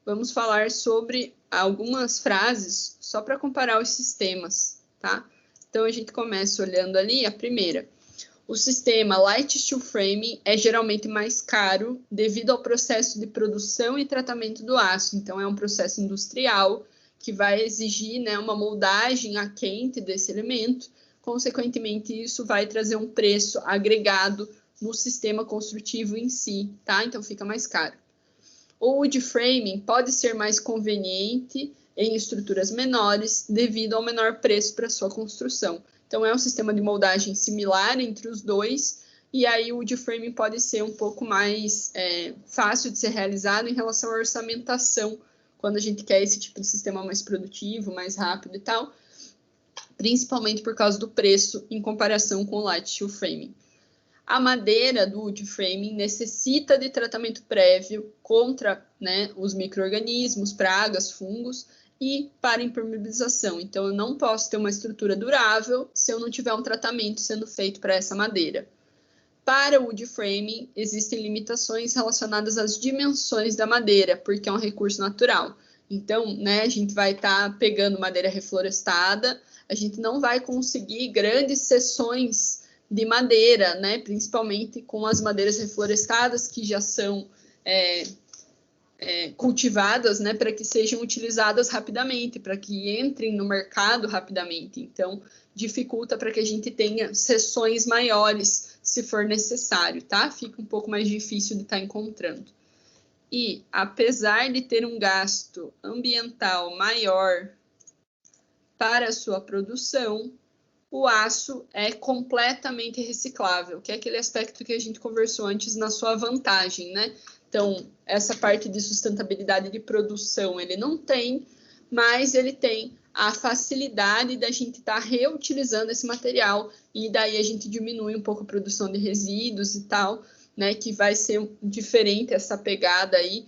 vamos falar sobre algumas frases só para comparar os sistemas, tá? Então, a gente começa olhando ali a primeira. O sistema Light Steel Framing é geralmente mais caro devido ao processo de produção e tratamento do aço. Então, é um processo industrial que vai exigir, né, uma moldagem a quente desse elemento. Consequentemente, isso vai trazer um preço agregado no sistema construtivo em si, tá? Então, fica mais caro. O wood framing pode ser mais conveniente em estruturas menores devido ao menor preço para sua construção. Então, é um sistema de moldagem similar entre os dois, e aí o wood framing pode ser um pouco mais fácil de ser realizado em relação à orçamentação, quando a gente quer esse tipo de sistema mais produtivo, mais rápido e tal, principalmente por causa do preço em comparação com o light steel framing. A madeira do wood framing necessita de tratamento prévio contra, né, os micro-organismos, pragas, fungos e para impermeabilização. Então, eu não posso ter uma estrutura durável se eu não tiver um tratamento sendo feito para essa madeira. Para o wood framing, existem limitações relacionadas às dimensões da madeira, porque é um recurso natural. Então, né, a gente vai estar pegando madeira reflorestada, a gente não vai conseguir grandes seções de madeira, né, principalmente com as madeiras reflorestadas que já são cultivadas, né, para que sejam utilizadas rapidamente, para que entrem no mercado rapidamente. Então, dificulta para que a gente tenha seções maiores, se for necessário, tá? Fica um pouco mais difícil de estar encontrando. E, apesar de ter um gasto ambiental maior para a sua produção, o aço é completamente reciclável, que é aquele aspecto que a gente conversou antes na sua vantagem, né? Então, essa parte de sustentabilidade de produção ele não tem, mas ele tem a facilidade da gente estar reutilizando esse material e daí a gente diminui um pouco a produção de resíduos e tal, né? Que vai ser diferente essa pegada aí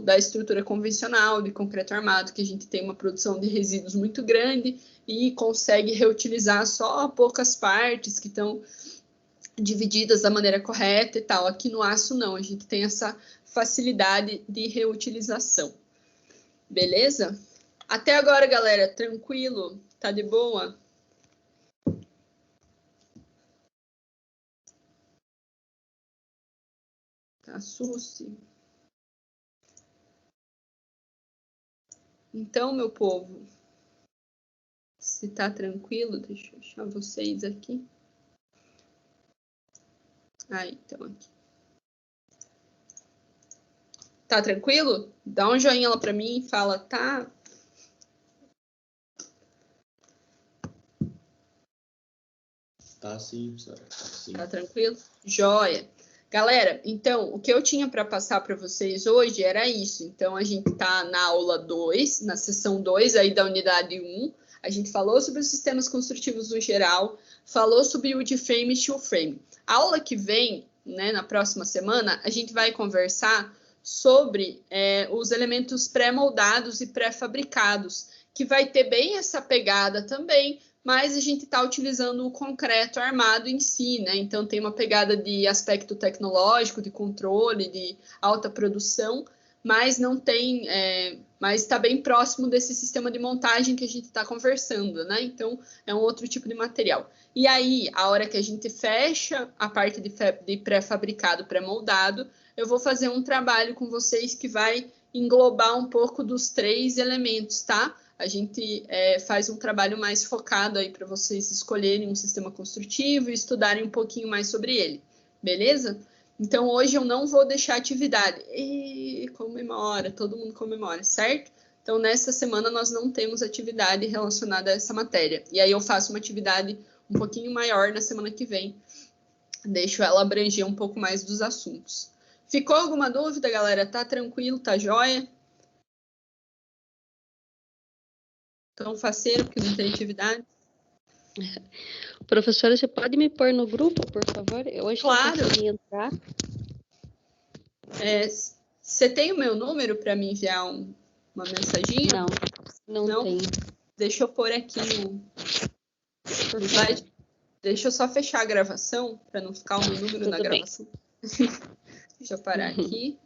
da estrutura convencional de concreto armado, que a gente tem uma produção de resíduos muito grande e consegue reutilizar só poucas partes que estão divididas da maneira correta e tal. Aqui no aço não, a gente tem essa facilidade de reutilização. Beleza? Até agora, galera, tranquilo? Tá de boa? Tá susto? Então, meu povo, se tá tranquilo, deixa eu achar vocês aqui. Aí, então aqui. Tá tranquilo? Dá um joinha lá pra mim e fala, tá? Tá sim, professora. Tá sim. Tá tranquilo? Joia. Galera, então, o que eu tinha para passar para vocês hoje era isso. Então, a gente tá na aula 2, na sessão 2 aí da unidade 1. A gente falou sobre os sistemas construtivos no geral, falou sobre wood frame e steel frame. A aula que vem, né, na próxima semana, a gente vai conversar sobre os elementos pré-moldados e pré-fabricados, que vai ter bem essa pegada também, mas a gente está utilizando o concreto armado em si, né? Então tem uma pegada de aspecto tecnológico, de controle, de alta produção, mas não tem, mas está bem próximo desse sistema de montagem que a gente está conversando, né? Então, é um outro tipo de material. E aí, a hora que a gente fecha a parte de pré-fabricado, pré-moldado, eu vou fazer um trabalho com vocês que vai englobar um pouco dos 3 elementos, tá? A gente faz um trabalho mais focado aí para vocês escolherem um sistema construtivo e estudarem um pouquinho mais sobre ele, beleza? Então, hoje eu não vou deixar atividade. E comemora, todo mundo comemora, certo? Então, nessa semana nós não temos atividade relacionada a essa matéria. E aí eu faço uma atividade um pouquinho maior na semana que vem. Deixo ela abranger um pouco mais dos assuntos. Ficou alguma dúvida, galera? Tá tranquilo? Tá jóia? Tão faceiro porque não tem atividade? Professora, você pode me pôr no grupo, por favor? Eu hoje Claro. não consegui entrar. Você tem o meu número para me enviar uma mensaginha? Não tenho. Deixa eu pôr aqui no slide. Deixa eu só fechar a gravação para não ficar o meu número na gravação. Deixa eu parar aqui.